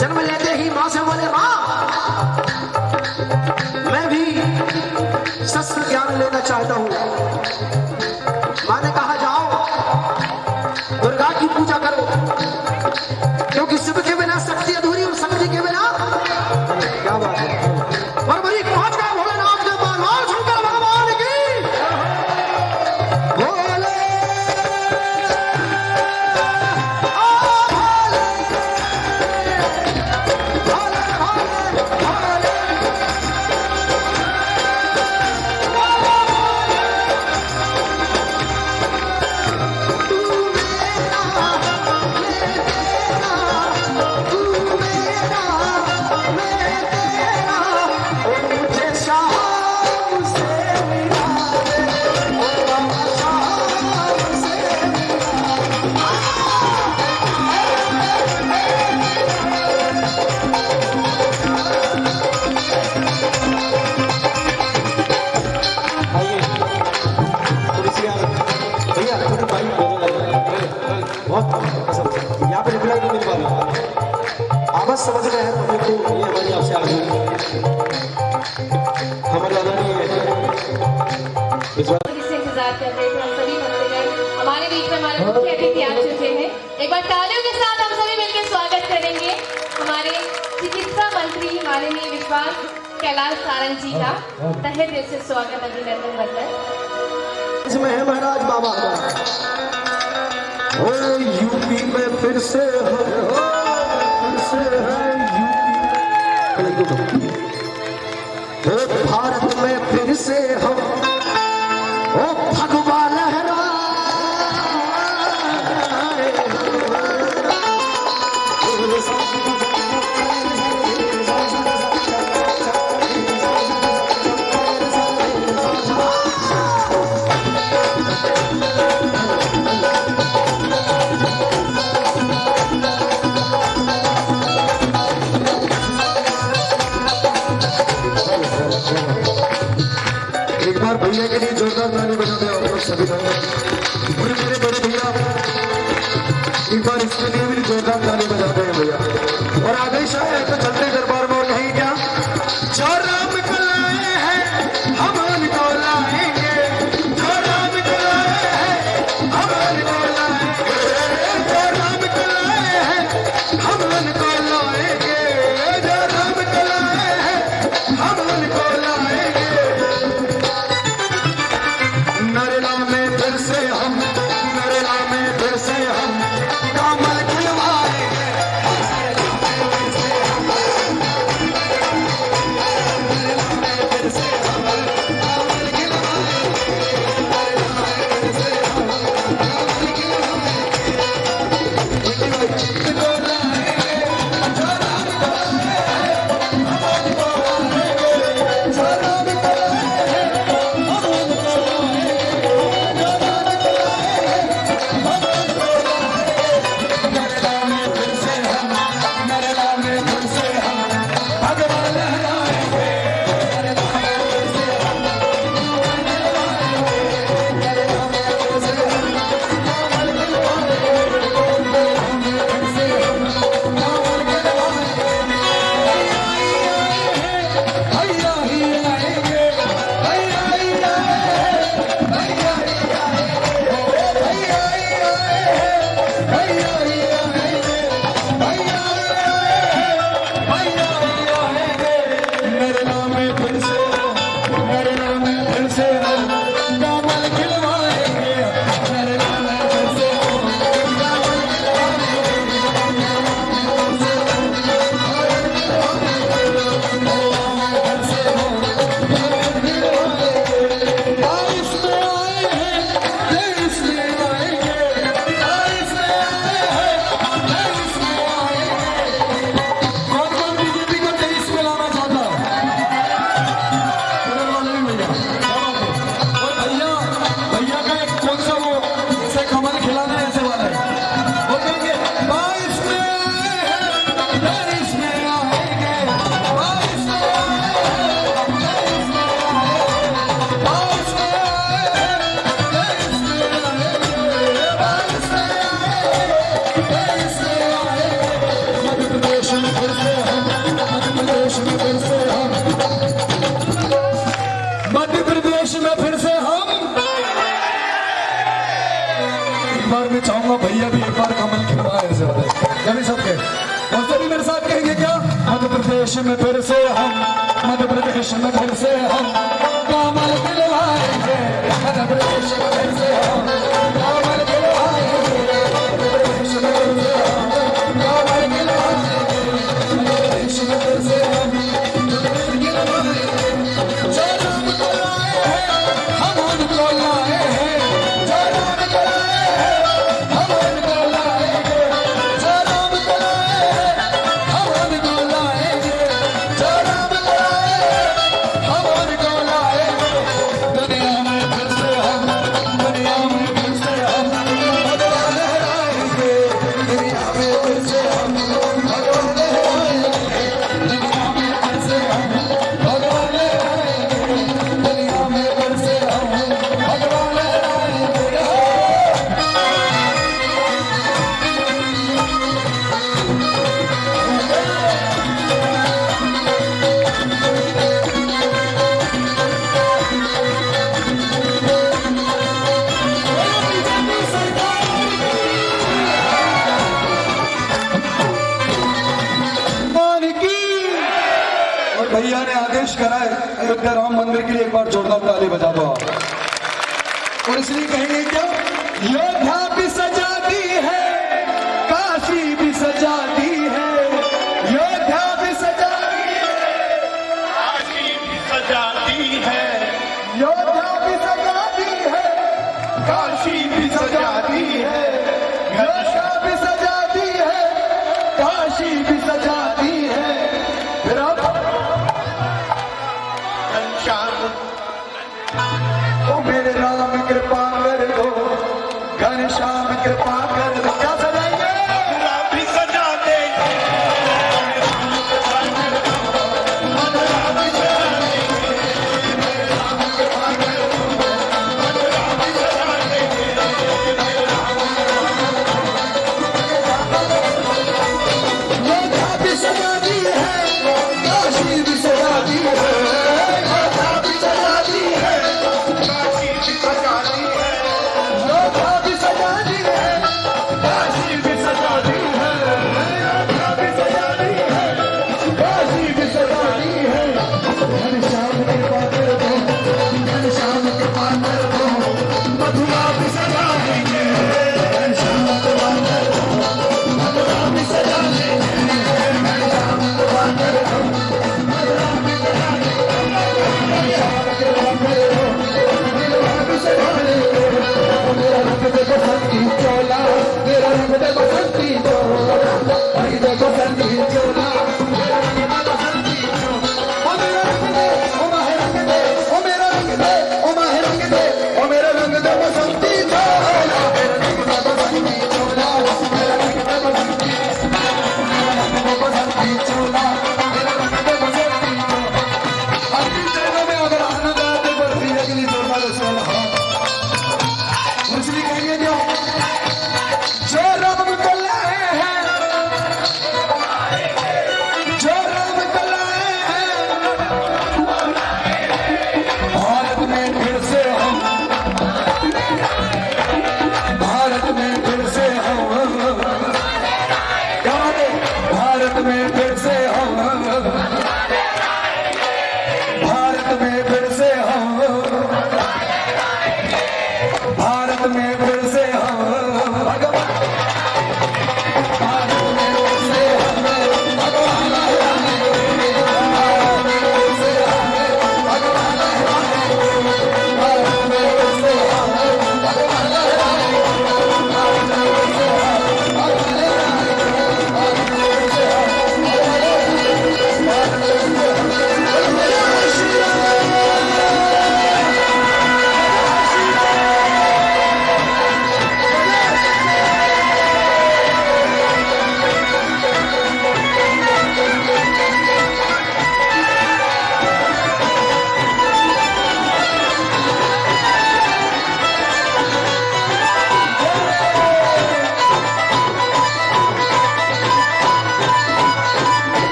जन्म लेते ही मां से बोले मां मैं भी शस्त्र ज्ञान लेना चाहता हूं। मां ने कहा जाओ दुर्गा की पूजा करो, क्योंकि शिव के बिना शक्ति अधूरी और शक्ति के बिना क्या बात है। और भाई पहुंच गए भोलेनाथ के पास, और शंकर भगवान की भोले यहाँ पे रिप्लाई नहीं मिल पा रहा। आवाज समझ रहे हैं तो देखो ये हमारी आपसे आ गई हमारे दादा नहीं है इससे इंतजार कर रहे थे हम सभी भक्तजन। हमारे बीच में हमारे मुख्य अतिथि आ चुके हैं। एक बार तालियों के साथ हम सभी मिलकर स्वागत करेंगे हमारे चिकित्सा मंत्री माननीय विश्वास कैलाश सारंग जी का। तहे दिल से स्वागत अभिनंदन करते इसमें है महाराज बाबा ओ यूपी में फिर से यूपी भारत में फिर से हम ओ भगवा लहरा भैया के लिए जोरदार ताली बजा दे आप लोग सभी लोग। और मेरे बड़े भैया एक बार इसके लिए भी जोरदार ताली बजाते हैं भैया। और आदेश आया है तो चलते दरबार में, और नहीं क्या जो राम को लाए हैं हम उनको लाएंगे, जो राम को लाए हैं हम उनको लाएंगे, जो राम को लाए हैं हम उनको लाएंगे, जो राम को लाए हैं हम उनको लाएंगे। नरेला में फिर से हम, नरेला में फिर से हम कमल खिलवाएंगे। मध्य प्रदेश में फिर से हम एक बार मैं चाहूंगा भैया भी एक बार कमल खिलवाए कभी सबके और सभी मेरे साथ कहेंगे क्या मध्य प्रदेश में फिर से हम मध्य प्रदेश में फिर से हम कमल खिलवाएंगे मध्य प्रदेश में फिर से हम कमल खिलवाएंगे मध्य प्रदेश में फिर से हम कमल खिलवाएंगे मध्य प्रदेश में फिर से हम भैया ने आदेश करा है अयोध्या राम मंदिर के लिए एक बार जोरदार ताली बजा दो आप। और इसलिए कहेंगे क्या अयोध्या भी सजा दी है काशी भी सजा दी है अयोध्या भी सजा दी है काशी भी सजा दी है अयोध्या भी सजा दी है काशी भी सजा दी है अयोध्या भी सजा दी है काशी भी सजा दी है फिर अब ओ मेरे राम कृपा कर दो घनश्याम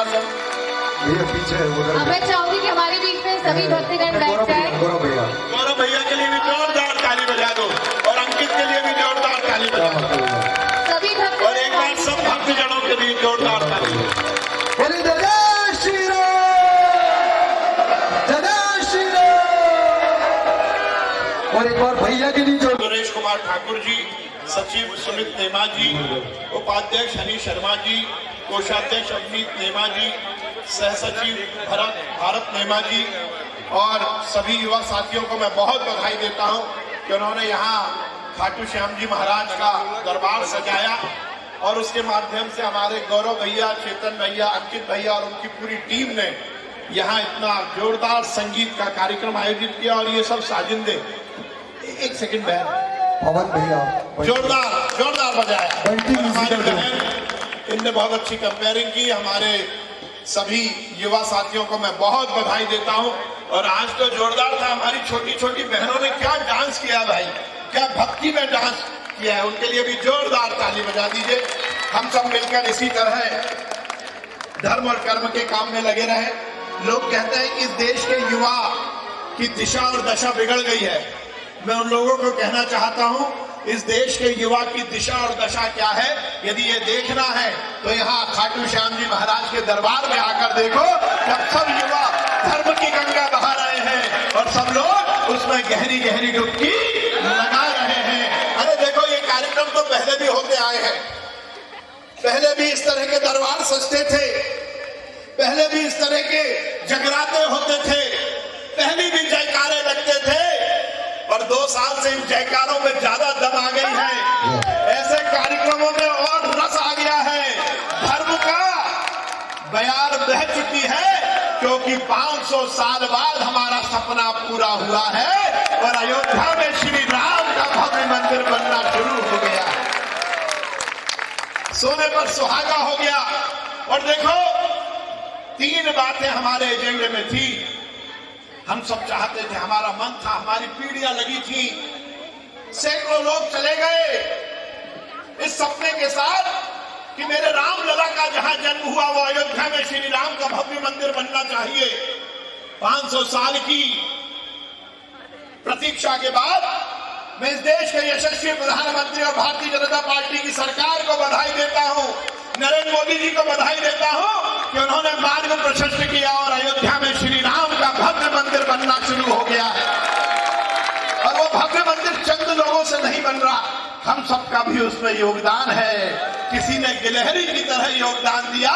परिवार सब भैया पीछे है उधर। अब मैं चाहूंगी कि हमारे बीच में सभी भक्तगण बैठ जाए। गौरव भैया गौरव भैया के लिए भी जोरदार ताली बजा दो और अंकित के लिए भी जोरदार ताली बजा दो सभी और एक बार सब भक्तजनों के लिए जोरदार ताली। बोले जय श्री राम, जय श्री राम। और एक बार भैया के लिए जोर। सुरेश कुमार ठाकुर जी, सचिव सुमित नेमा जी, उपाध्यक्ष हनी शर्मा जी, कोषाध्यक्ष अवनीत नेमा जी, सह सचिव भारत नेमा जी और सभी युवा साथियों को मैं बहुत बधाई देता हूं कि उन्होंने यहाँ खाटू श्याम जी महाराज का दरबार सजाया और उसके माध्यम से हमारे गौरव भैया, चेतन भैया, अंकित भैया और उनकी पूरी टीम ने यहाँ इतना जोरदार संगीत का कार्यक्रम आयोजित किया और ये सब साजिंदे। एक सेकंड बहन, पवन भैया जोरदार बजाया। बंटी हमारी म्यूजिकल बहन इनने बहुत अच्छी कंपेयरिंग की। हमारे सभी युवा साथियों को मैं बहुत बधाई देता हूं और आज तो जोरदार था। हमारी छोटी छोटी बहनों ने क्या डांस किया भाई, क्या भक्ति में डांस किया है, उनके लिए भी जोरदार ताली बजा दीजिए। हम सब मिलकर इसी तरह धर्म और कर्म के काम में लगे रहे। लोग कहते हैं कि इस देश के युवा की दिशा और दशा बिगड़ गई है। मैं उन लोगों को कहना चाहता हूं, इस देश के युवा की दिशा और दशा क्या है, यदि ये देखना है तो यहाँ खाटू श्याम जी महाराज के दरबार में आकर देखो। जब सब युवा धर्म की गंगा बहा रहे हैं और सब लोग उसमें गहरी गहरी डुबकी लगा रहे हैं। अरे देखो, ये कार्यक्रम तो पहले भी होते आए हैं, पहले भी इस तरह के दरबार सजते थे, पहले भी इस तरह के जगराते होते थे, पहले भी जयकारे लगते थे, पर 2 साल से इन जयकारों में ज्यादा दम आ गई है। ऐसे कार्यक्रमों में और रस आ गया है, धर्म का बयार बह चुकी है, क्योंकि 500 साल बाद हमारा सपना पूरा हुआ है और अयोध्या में श्री राम का भव्य मंदिर बनना शुरू हो गया, सोने पर सुहागा हो गया। और देखो, 3 बातें हमारे एजेंडे में थी। हम सब चाहते थे, हमारा मन था, हमारी पीढ़ियां लगी थी, सैकड़ों लोग चले गए इस सपने के साथ कि मेरे रामलला का जहां जन्म हुआ वो अयोध्या में श्री राम का भव्य मंदिर बनना चाहिए। 500 साल की प्रतीक्षा के बाद मैं इस देश के यशस्वी प्रधानमंत्री और भारतीय जनता पार्टी की सरकार को बधाई देता हूं, नरेंद्र मोदी जी को बधाई देता हूं कि उन्होंने मार्ग प्रशस्त किया और अयोध्या में श्री राम का भव्य मंदिर बनना शुरू हो गया है। और वो भव्य मंदिर चंद लोगों से नहीं बन रहा, हम सबका भी उसमें योगदान है। किसी ने गिलहरी की तरह योगदान दिया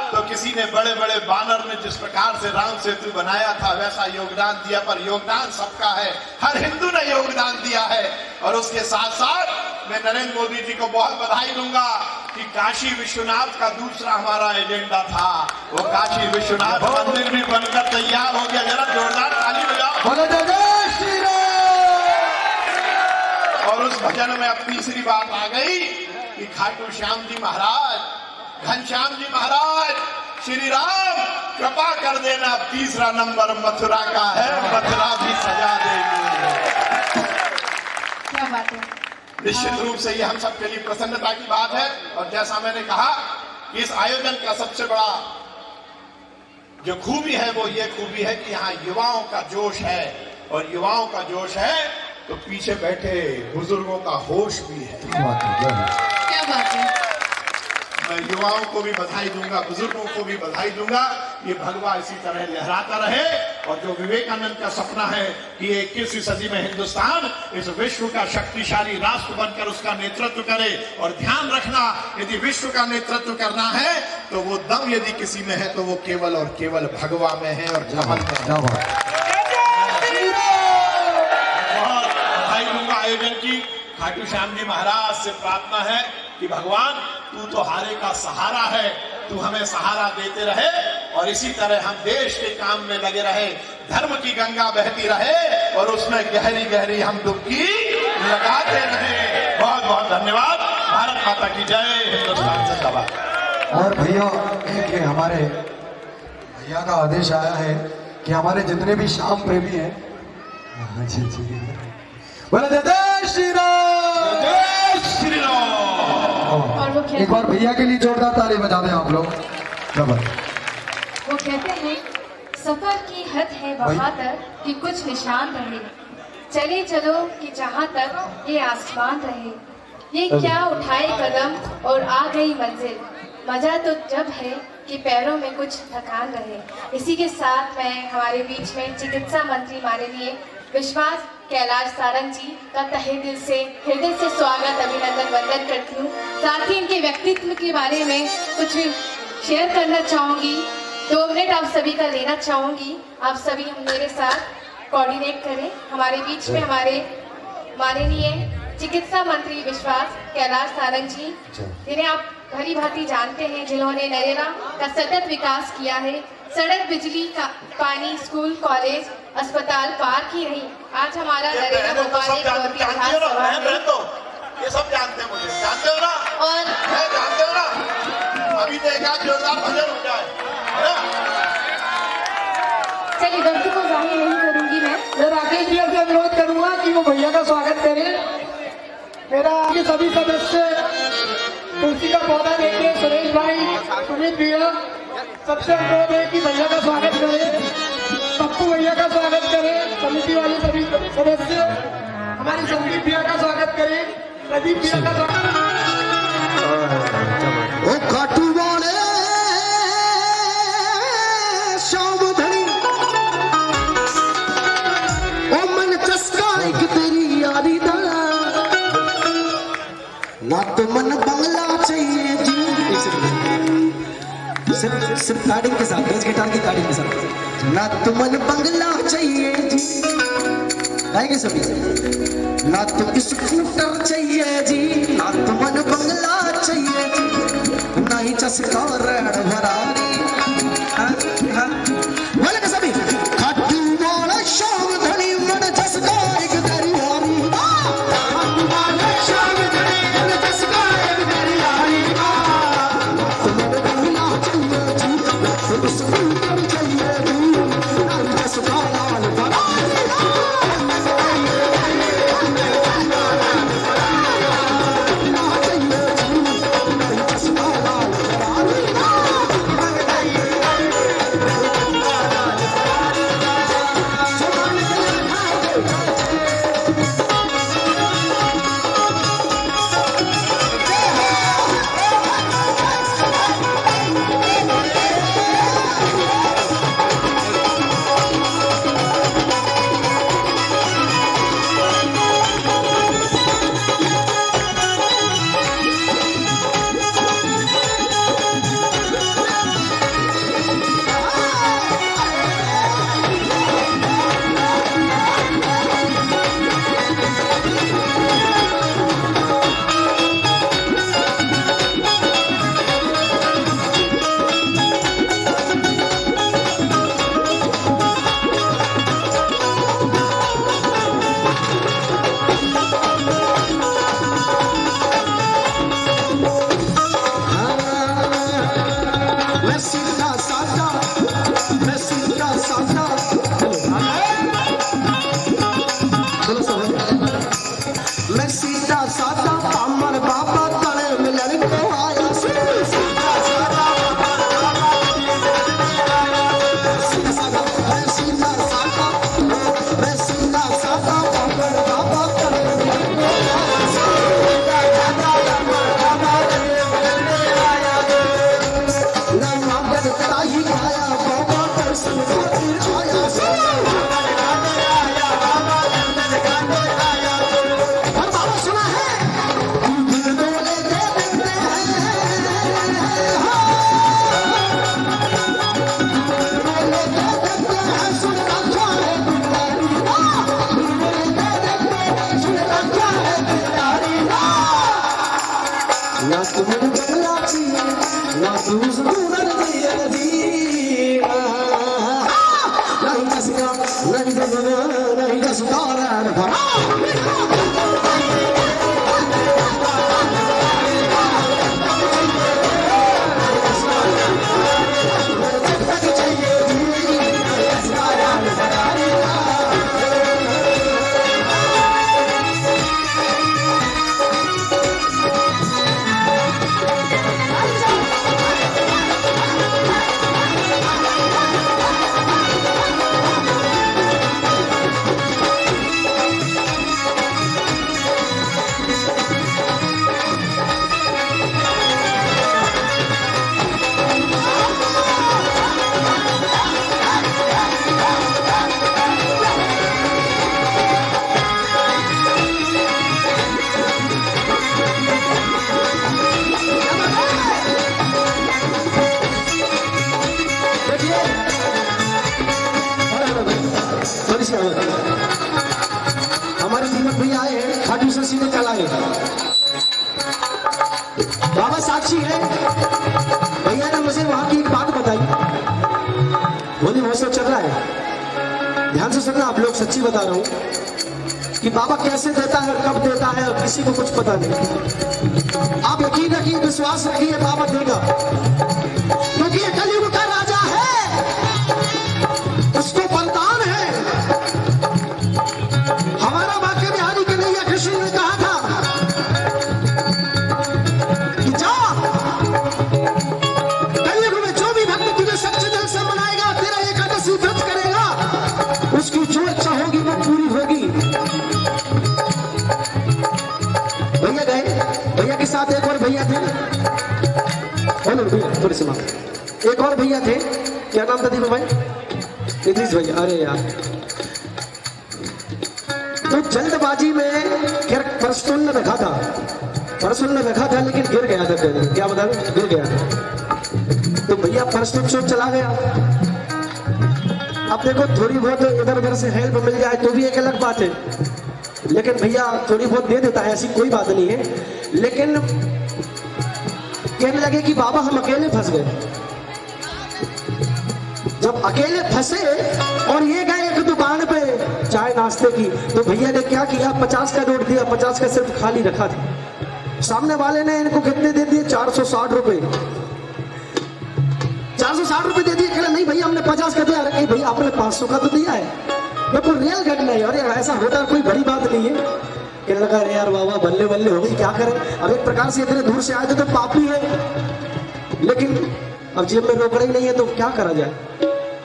तो किसी ने बड़े बड़े बानर ने जिस प्रकार से राम सेतु बनाया था वैसा योगदान दिया, पर योगदान सबका है, हर हिंदू ने योगदान दिया है। और उसके साथ साथ मैं नरेंद्र मोदी जी को बहुत बधाई दूंगा कि काशी विश्वनाथ का दूसरा हमारा एजेंडा था, वो काशी विश्वनाथ मंदिर भी बनकर तैयार हो गया। जरा जोरदार ताली बजाओ। जय श्री राम। और उस भजन में अब तीसरी बात आ गई कि खाटू श्याम जी महाराज, घनश्याम जी महाराज, श्री राम कृपा कर देना, तीसरा नंबर मथुरा का है, मथुरा भी सजा देंगे। क्या बात है। निश्चित रूप से ये हम सबके लिए प्रसन्नता की बात है। और जैसा मैंने कहा कि इस आयोजन का सबसे बड़ा जो खूबी है वो ये खूबी है कि यहाँ युवाओं का जोश है, और युवाओं का जोश है तो पीछे बैठे बुजुर्गों का होश भी है। क्या बात है। मैं युवाओं को भी बधाई दूंगा, बुजुर्गों को भी बधाई दूंगा। ये भगवा इसी तरह लहराता रहे और जो विवेकानंद का सपना है कि 21वीं सदी में हिंदुस्तान इस विश्व का शक्तिशाली राष्ट्र बनकर उसका नेतृत्व करे। और ध्यान रखना, यदि विश्व का नेतृत्व करना है तो वो दम यदि किसी में है तो वो केवल और केवल भगवा में है और कमल में है। बहुत बधाई दूंगा आयोजन की। खाटू श्याम जी महाराज से प्रार्थना है कि भगवान तू तो हारे का सहारा है, तू हमें सहारा देते रहे और इसी तरह हम देश के काम में लगे रहे, धर्म की गंगा बहती रहे और उसमें गहरी गहरी हम डुबकी लगाते रहे। बहुत बहुत धन्यवाद। भारत माता की जय, हिंदुस्तान जिंदाबाद। और भैया एक हमारे भैया का आदेश आया है कि हमारे जितने भी श्याम प्रेमी हैं, बोले जय श्री राम, जय श्री राम। और वो एक बार भैया के लिए जोरदार ताली बजा दें आप लोग। वो कहते हैं सफर की हद है वहां तक कि कुछ निशान रहे, चले चलो कि जहां तक ये आसमान रहे, ये क्या उठाए कदम और आ गई मंजिल, मजा तो जब है कि पैरों में कुछ थकान रहे। इसी के साथ मैं हमारे बीच में चिकित्सा मंत्री माननीय विश्वास कैलाश सारंग जी का तहे दिल से हृदय से स्वागत अभिनंदन वंदन करती हूँ। साथ ही इनके व्यक्तित्व के बारे में कुछ शेयर करना चाहूंगी। 2 मिनट आप सभी का लेना चाहूंगी। आप सभी हम मेरे साथ कोऑर्डिनेट करें। हमारे बीच में हमारे माननीय चिकित्सा मंत्री विश्वास कैलाश सारंग जी, जिन्हें आप भली भांति जानते हैं, जिन्होंने नरेगा का सतत विकास किया है, सड़क, बिजली, पानी, स्कूल, कॉलेज, अस्पताल पार्क ही नहीं, आज हमारा नरेगा भोपाल एक और भी आधार सभा है। ये सब जानते हैं, मुझे जानते हो ना, और जानते हो ना, अभी तो एक आध जोरदार भजन हो जाए। चलिए वक्त को जाहिर नहीं करूंगी मैं राकेश जी से अनुरोध करूंगा कि वो भैया का स्वागत करें। मेरा के सभी सदस्य तुलसी का पौधा देंगे, सुरेश भाई, सुमित भैया, सबसे अनुरोध है कि भैया का स्वागत करें, पप्पू भैया का स्वागत करें, समिति वाले सभी सदस्य, हमारे संदीप भैया का स्वागत करें, प्रदीप भैया का स्वागत। ओ खाटू वाले शाम धनी, ओ मन चस्का एक तेरी यारी दा, ना तो मन बंगला चाहिए जी। सिर्फ कार्डिंग के साथ, बेस गिटार की कार्डिंग के साथ, ना तो मन बंगला चाहिए जी, गाएंगे सभी। ना तो स्कूटर चाहिए जी, ना तो मन बंगला चाहिए जी, ना ही चस्का रेड भरारी। बोले के सभी खाटू वाला शाम धनी, मन चस्का एक तेरी यारी, खाटू वाला शाम धनी, मन चस्का एक तेरी यारी, तो मन बंगला चाहिए जी, तो स्कूटर चाहिए जी, ना ही चस्का लाल भरारी। से हमारे दीपक भैया आए हैं, खाटू से सीधे कल आए। बाबा साक्षी है, भैया ने मुझे वहां की एक बात बताई। होली महोत्सव चल रहा है, ध्यान से सुनना आप लोग, सच्ची बता रहा हूं कि बाबा कैसे देता है और कब देता है और किसी को कुछ पता नहीं। आप यकीन रखिए, विश्वास रखिए, बाबा देगा, क्योंकि ये कलयुग का राजा है, उसको बलिदान है। हमारा बाके बिहारी के नैया कृष्ण ने कहा था कि जा कलयुग में जो भी भक्त तुझे सच्चे दिल से मनाएगा, तेरा एकादशी व्रत करेगा, उसकी जो इच्छा होगी वो पूरी होगी। भैया गए, भैया के साथ एक और भैया थे, थोड़ी सी बात, एक और भैया थे, क्या नाम था दीपक भाई? नीतीश भैया। अरे यार, तो जल्दबाजी में परसुन ने रखा था, लेकिन गिर गया था। क्या बता रहे, गिर गया था, तो भैया परसुन चोट चला गया। अब देखो, थोड़ी बहुत इधर उधर से हेल्प मिल जाए तो भी एक अलग बात है, लेकिन भैया थोड़ी बहुत दे देता है, ऐसी कोई बात नहीं है। लेकिन कहने लगे कि बाबा हम अकेले फंस गए। जब अकेले फंसे और ये गए एक दुकान पे चाय नाश्ते की, तो भैया ने क्या किया, 50 का नोट दिया, 50 का सिर्फ खाली रखा था। सामने वाले ने इनको कितने दे दिए, 460 रुपए। 460 रुपए दे दिए। कहना नहीं भैया हमने 50 का दिया। अरे भैया आपने 500 का तो दिया है। बिल्कुल रियल घटना है, अरे ऐसा होता कोई बड़ी बात नहीं है। कहने लगा अरे यार बाबा बल्ले बल्ले हो गई, क्या करें। अब एक प्रकार से इतने दूर से आए थे तो पापी है, लेकिन अब जेब में रोकड़ा ही नहीं है तो क्या करा जाए।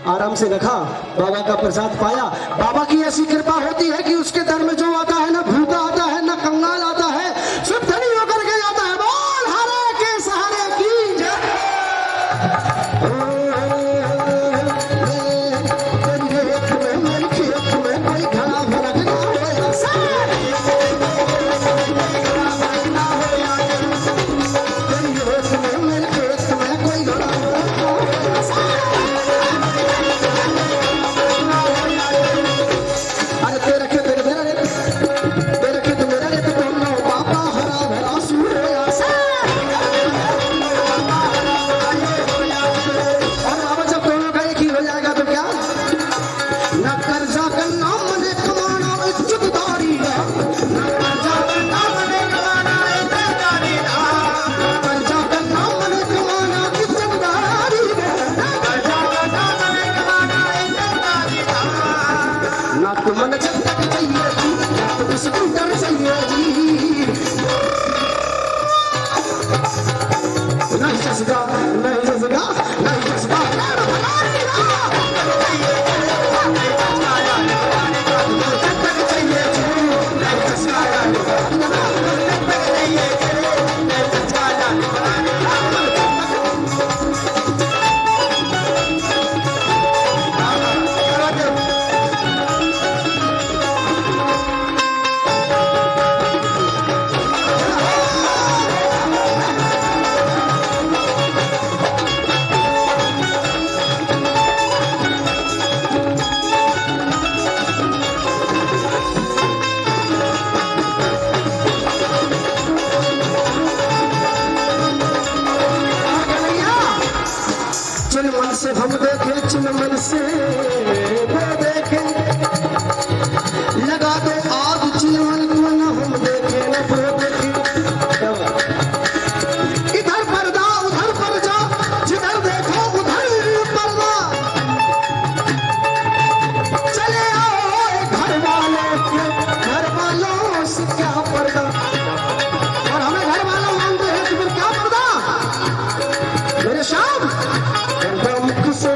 आराम से रखा, बाबा का प्रसाद पाया। बाबा की ऐसी कृपा होती है कि उसके दर में जो आता है, ना भूखा आता है, ना कंगाल आता है, सिर्फ धनी होकर के जाता है। बोल हरे के सहारे की जय। मेरी खेत में कोई घड़ा भरक ना होया, मेरे खेत में कोई घड़ा भरक ना होया। अरे तेरे खेत मेरा रे, तेरे खेत मेरा रे, तो तुम लो पापा हरा भरा सूर्या। और बाबा जब दोनों का एक ही हो जाएगा तो क्या, न कर्जा करना मने कमाना इज्जतदारी ना, न कर्जा करना मने कमाना इज्जतदारी ना, कर्जा करना मने कमाना इज्जतदारी ना, कर्जा करना मने कमाना इज्जतदारी ना। ना तुम मन जब तक चाहिए जी, ना तुम स्कूटर चाहिए जी, नहीं जसगा, नहीं जसगा, नहीं जसगा, चिन मन से हम देखे, चिन मन से वो देखे, लगा दो आग चिन मन को न हम देखे न वो देखे। इधर पर्दा उधर पर्दा, जिधर देखो उधर पर्दा, चले आओ घर वालों से क्या पर्दा। और हमें घर वालों मानते हैं तो फिर क्या पर्दा मेरे शाम। मुख से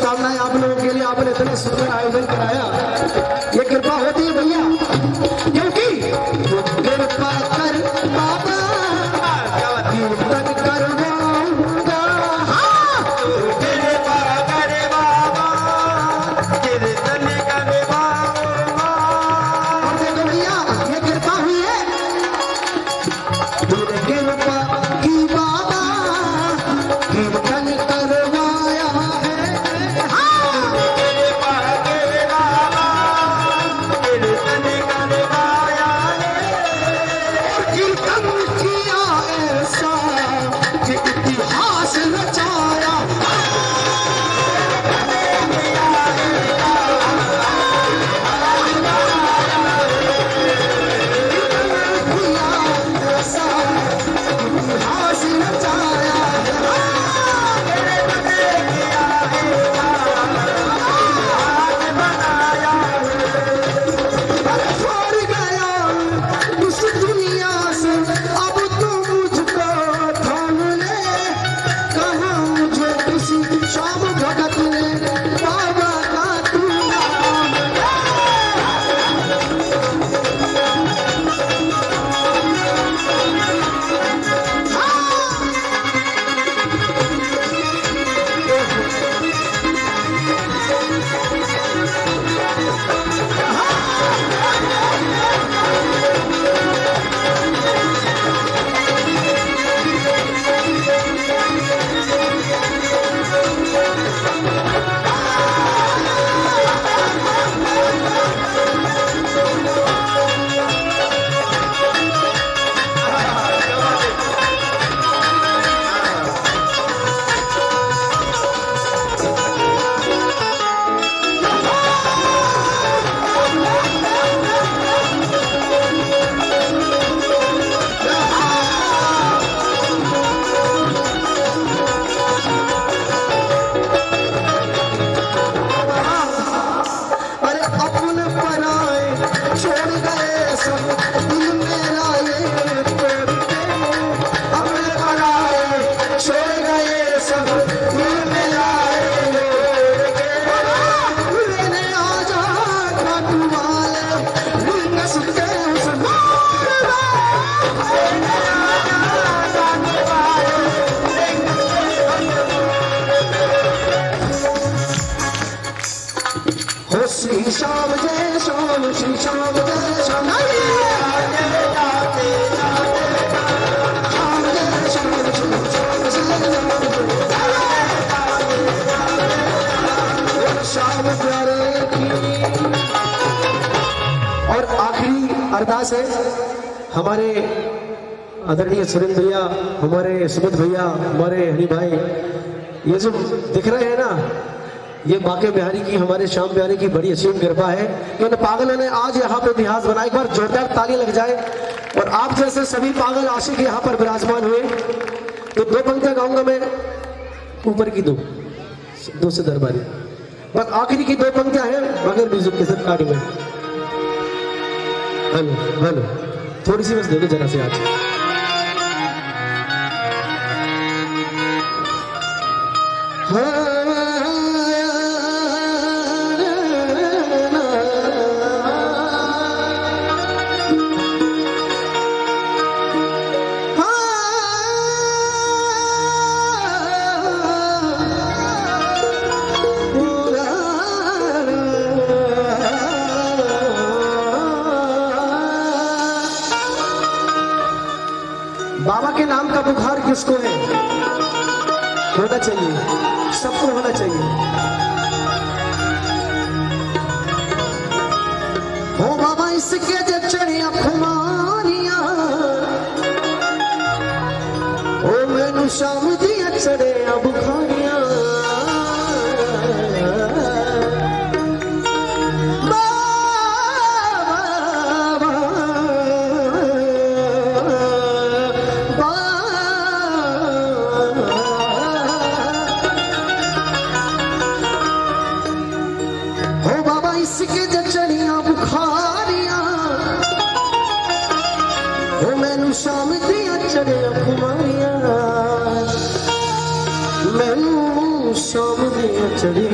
शुभकामनाएं आप लोगों के लिए। आपने इतना सुंदर आयोजन कराया, ये कृपा होती है भैया, क्योंकि कृपा कर बाबा कीर्तन करवाऊंगा। कृपा कर बाबा कीर्तन करवाऊंगा। और देखो भैया, ये कृपा हुई है, तेरे कृपा की बाबा कीर्तन करवाया है। कृपा कर बाबा कीर्तन करवाया है। कीर्तन किया ऐसा कि इतिहास रचाया। किया ऐसा इतिहास रचाया। छोड़ गया इस दुनिया से, अब तो मुझको थाम ले। कहा मुझे किसी शाम भगत ने बाबा का तू नाम ले। अरे अपने पराए छोड़ गए सब, दिल मेरा ये तोड़ के। अपने पराए छोड़ गए सब, दिल मेरा ये तोड़ के। लेने आ जा खाटू वाले, दिल कस के उस मोड़ में। लेने आ जा खाटू वाले, हो श्री श्याम जय श्याम, श्री श्याम जय श्याम। श्याम जय श्याम, श्री श्याम जय श्याम प्यारे की। और आखिरी अरदास है हमारे आदरणीय सुरेंद्र भैया, हमारे सुमित भैया, हमारे हनी भाई, ये जो दिख रहे हैं ना, ये बाके बिहारी की, हमारे श्याम बिहारी की बड़ी असीम कृपा है कि उन पागलों ने आज यहाँ पे इतिहास बनाया। एक बार जोरदार ताली लग जाए। और आप जैसे सभी पागल आशिक यहाँ पर विराजमान हुए। तो दो पंक्तियां गाऊंगा मैं, ऊपर की दो से दरबारी, बस आखिरी की दो पंक्तियां हैं बगैर म्यूजिक के साथ काट में। हेलो हेलो, थोड़ी सी बस दे दो जरा से आज। बाबा के नाम का बुखार किसको है? होना चाहिए, सबको होना चाहिए। हो बाबा इसके जचड़िया खुमारिया, ओ मैनू शाम दिया चढ़िया बुखारिया। इसके जचड़िया बुखारिया, ओ मैनू शाम दिया चढ़िया खुमारिया। मैनू सामने अचड़ी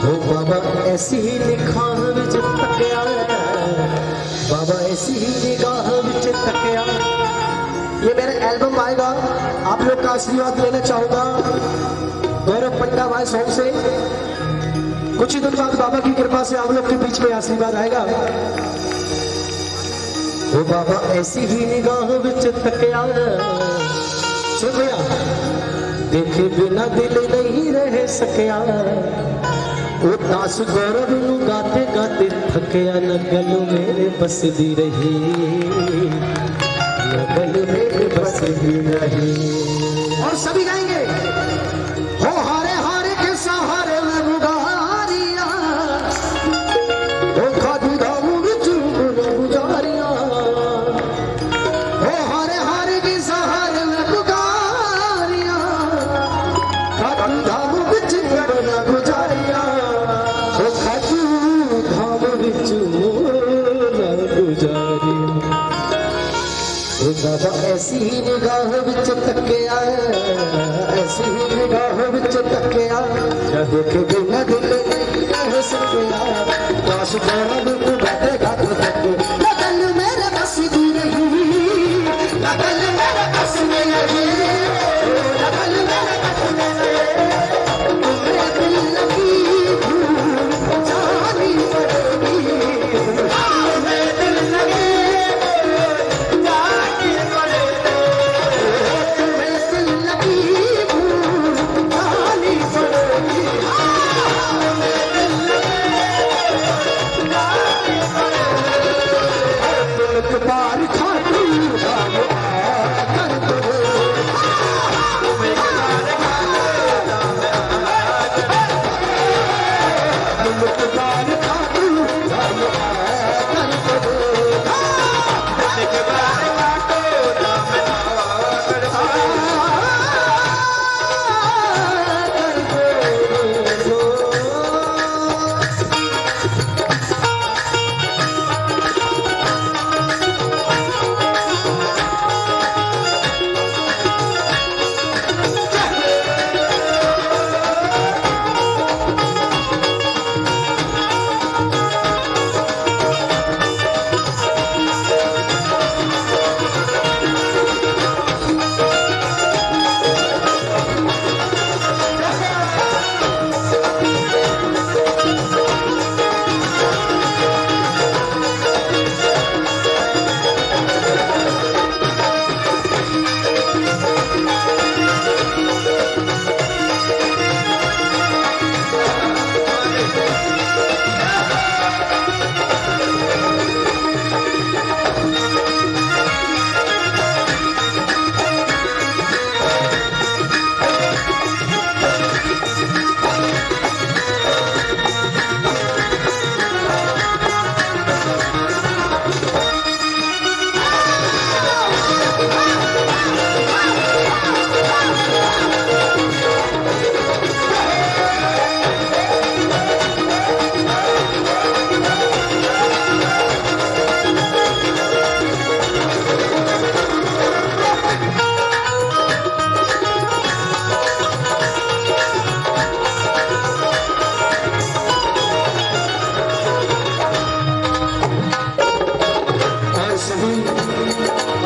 हो बाबा ऐसी ही निगाह विच तकिया बाबा ऐसी ही निगाह विच तकिया। ये मेरा एल्बम आएगा, आप लोग का आशीर्वाद लेना चाहूंगा गौरव पंडा भाई सॉन्ग से। कुछ ही दिन बाद बाबा की कृपा से आप लोग के बीच में आशीर्वाद आएगा। वो बाबा ऐसी ही निगाह विच तकिया सुन भैया देखे बिना दिल नहीं रह सकिया। वो दास गौरव नू गाते गाते थकिया न गल मेरे बसदी रही न गल मेरे बसदी रही। और सभी गाएंगे हो हारे हारे के सहारे में बुगारिया हो खादू धामू विच गुजारिया हो हारे हारे के सहारे में बुगारिया खादू धामू विच गुजारिया हो खादू धामू विच गुजारिया। बाबा ऐसी ही निगाह विच तकिया ऐसी ही निगाह विच तकिया जब के बिना दिल नहीं रह सकिया। दास गौरव को बैठे गाते थके लगन मेरे बस दी रही लगन मेरे बस में रही लगन मेरे बस में रही तुम्हें दिल लगी जानी पड़ेगी तुम्हें दिल लगी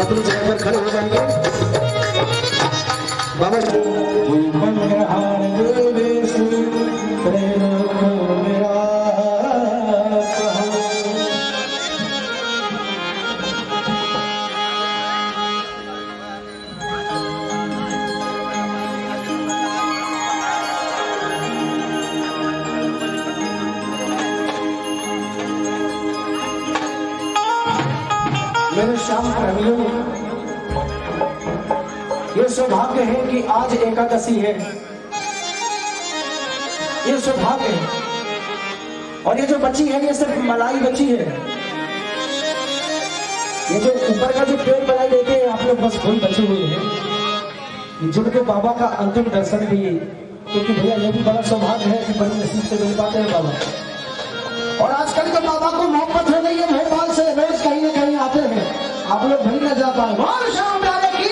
अपनी जगह पर खड़े हो जाएंगे। बाबा मेरे श्याम प्रेमियों, ये सौभाग्य है कि आज एकादशी है, ये सौभाग्य है। और ये जो बच्ची है ये सिर्फ मलाई बच्ची है। ये जो ऊपर का जो पेड़ मलाई देते हैं आप लोग बस फूल बचे हुए हैं जिनके बाबा का अंतिम दर्शन भी, क्योंकि भैया ये भी बड़ा सौभाग्य है कि बड़ी नसीब से मिल पाते हैं बाबा। और आजकल तो बाबा को मोहब्बत हो गई है, भोपाल से रोज कहीं ना कहीं आते हैं, आप लोग नहीं न जा पाए। श्याम प्यारे की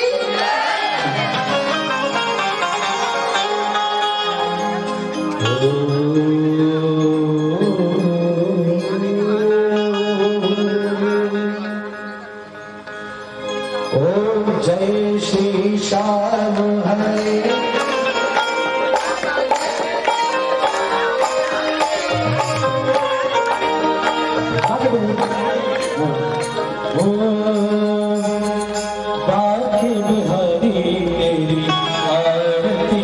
बाके बिहारी तेरी आरती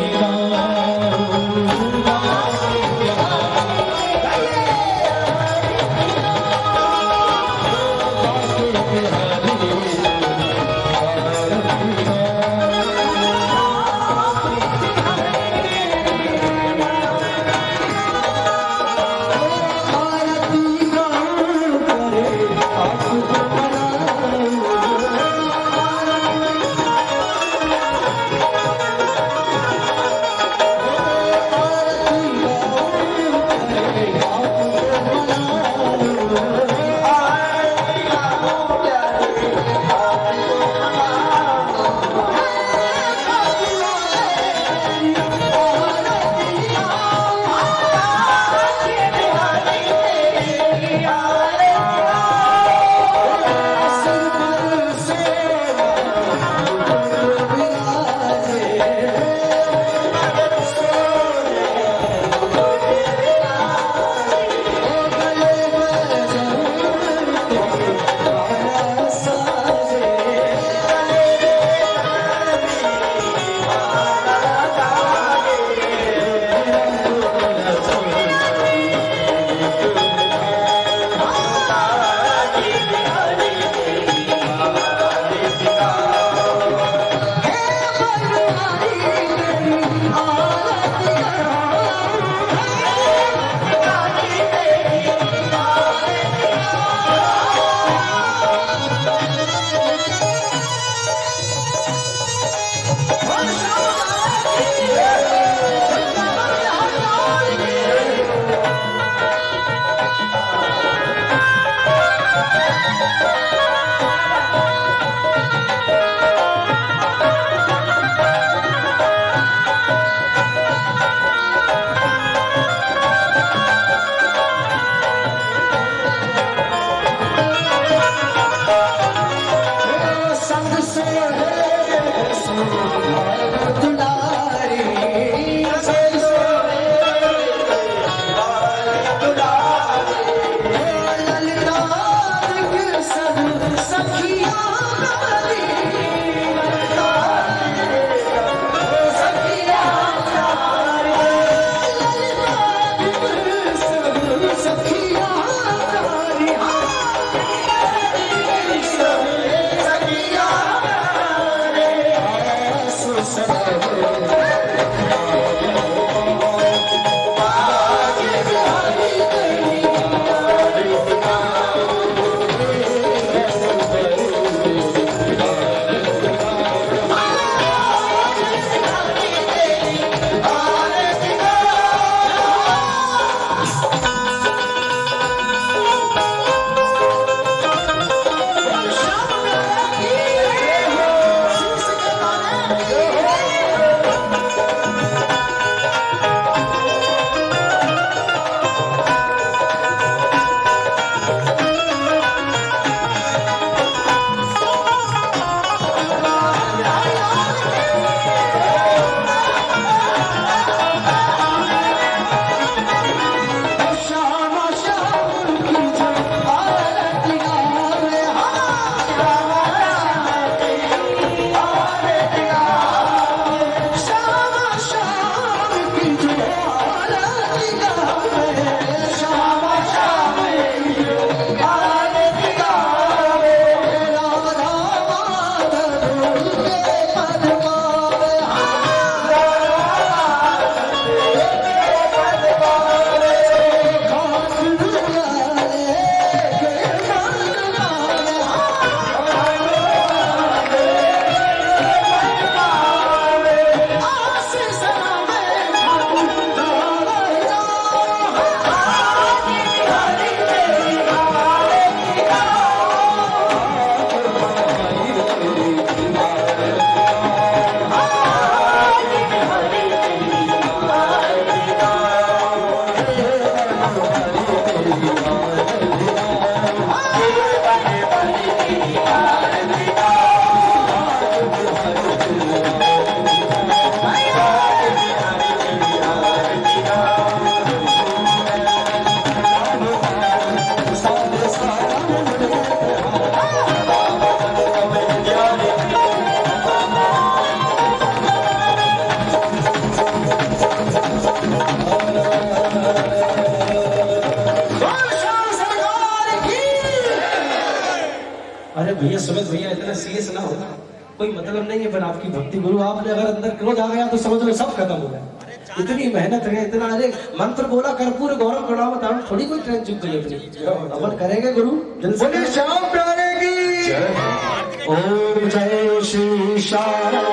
आरती गाऊं करे आपको मना अरे भैया सुमित भैया इतना सीरियस ना हो, कोई मतलब नहीं है। पर आपकी भक्ति गुरु, आपने अगर अंदर क्रोध आ गया तो समझ लो सब खत्म हो गया। इतनी मेहनत है, इतना अरे मंत्र बोला कर्पूर गौरव प्रणाम तारण, थोड़ी कोई ट्रेन चुप गई अपनी। अपन करेंगे गुरु दिल से। बोले श्याम प्यारे की ओम जय श्री श्याम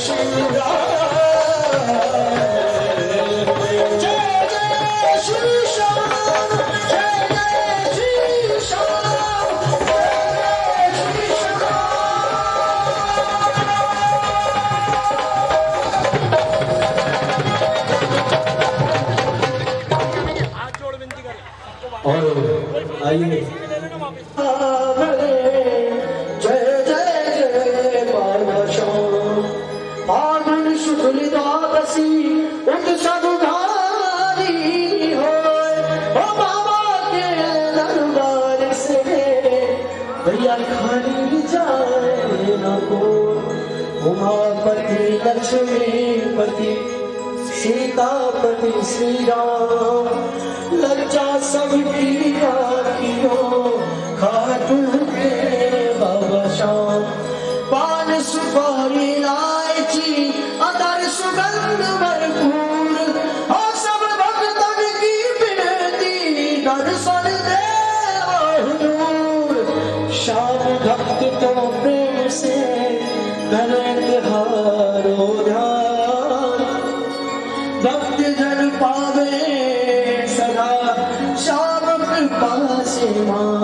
श्री राम, जय जय श्री श्याम, जय जय श्री श्याम, जय जय श्री श्याम। और आइए जय जय जय बादशाह, फागुन शुक्ल द्वादशी उत्सव धारी हो, ओ बाबा के दरबार से भैया खाली जाए न को, उमापति लक्ष्मीपति सीतापति श्री राम, लज्जा सबकी राखियो खाटू के बाबा श्याम। पान सुपारी इलायची अतर सुगंध भरपूर, और सब भक्तन की विनती दर्शन दे हुजूर। श्याम भक्त को प्रेम से करे हारो ध्यान, भक्त जन पावे सदा श्याम कृपा से मान।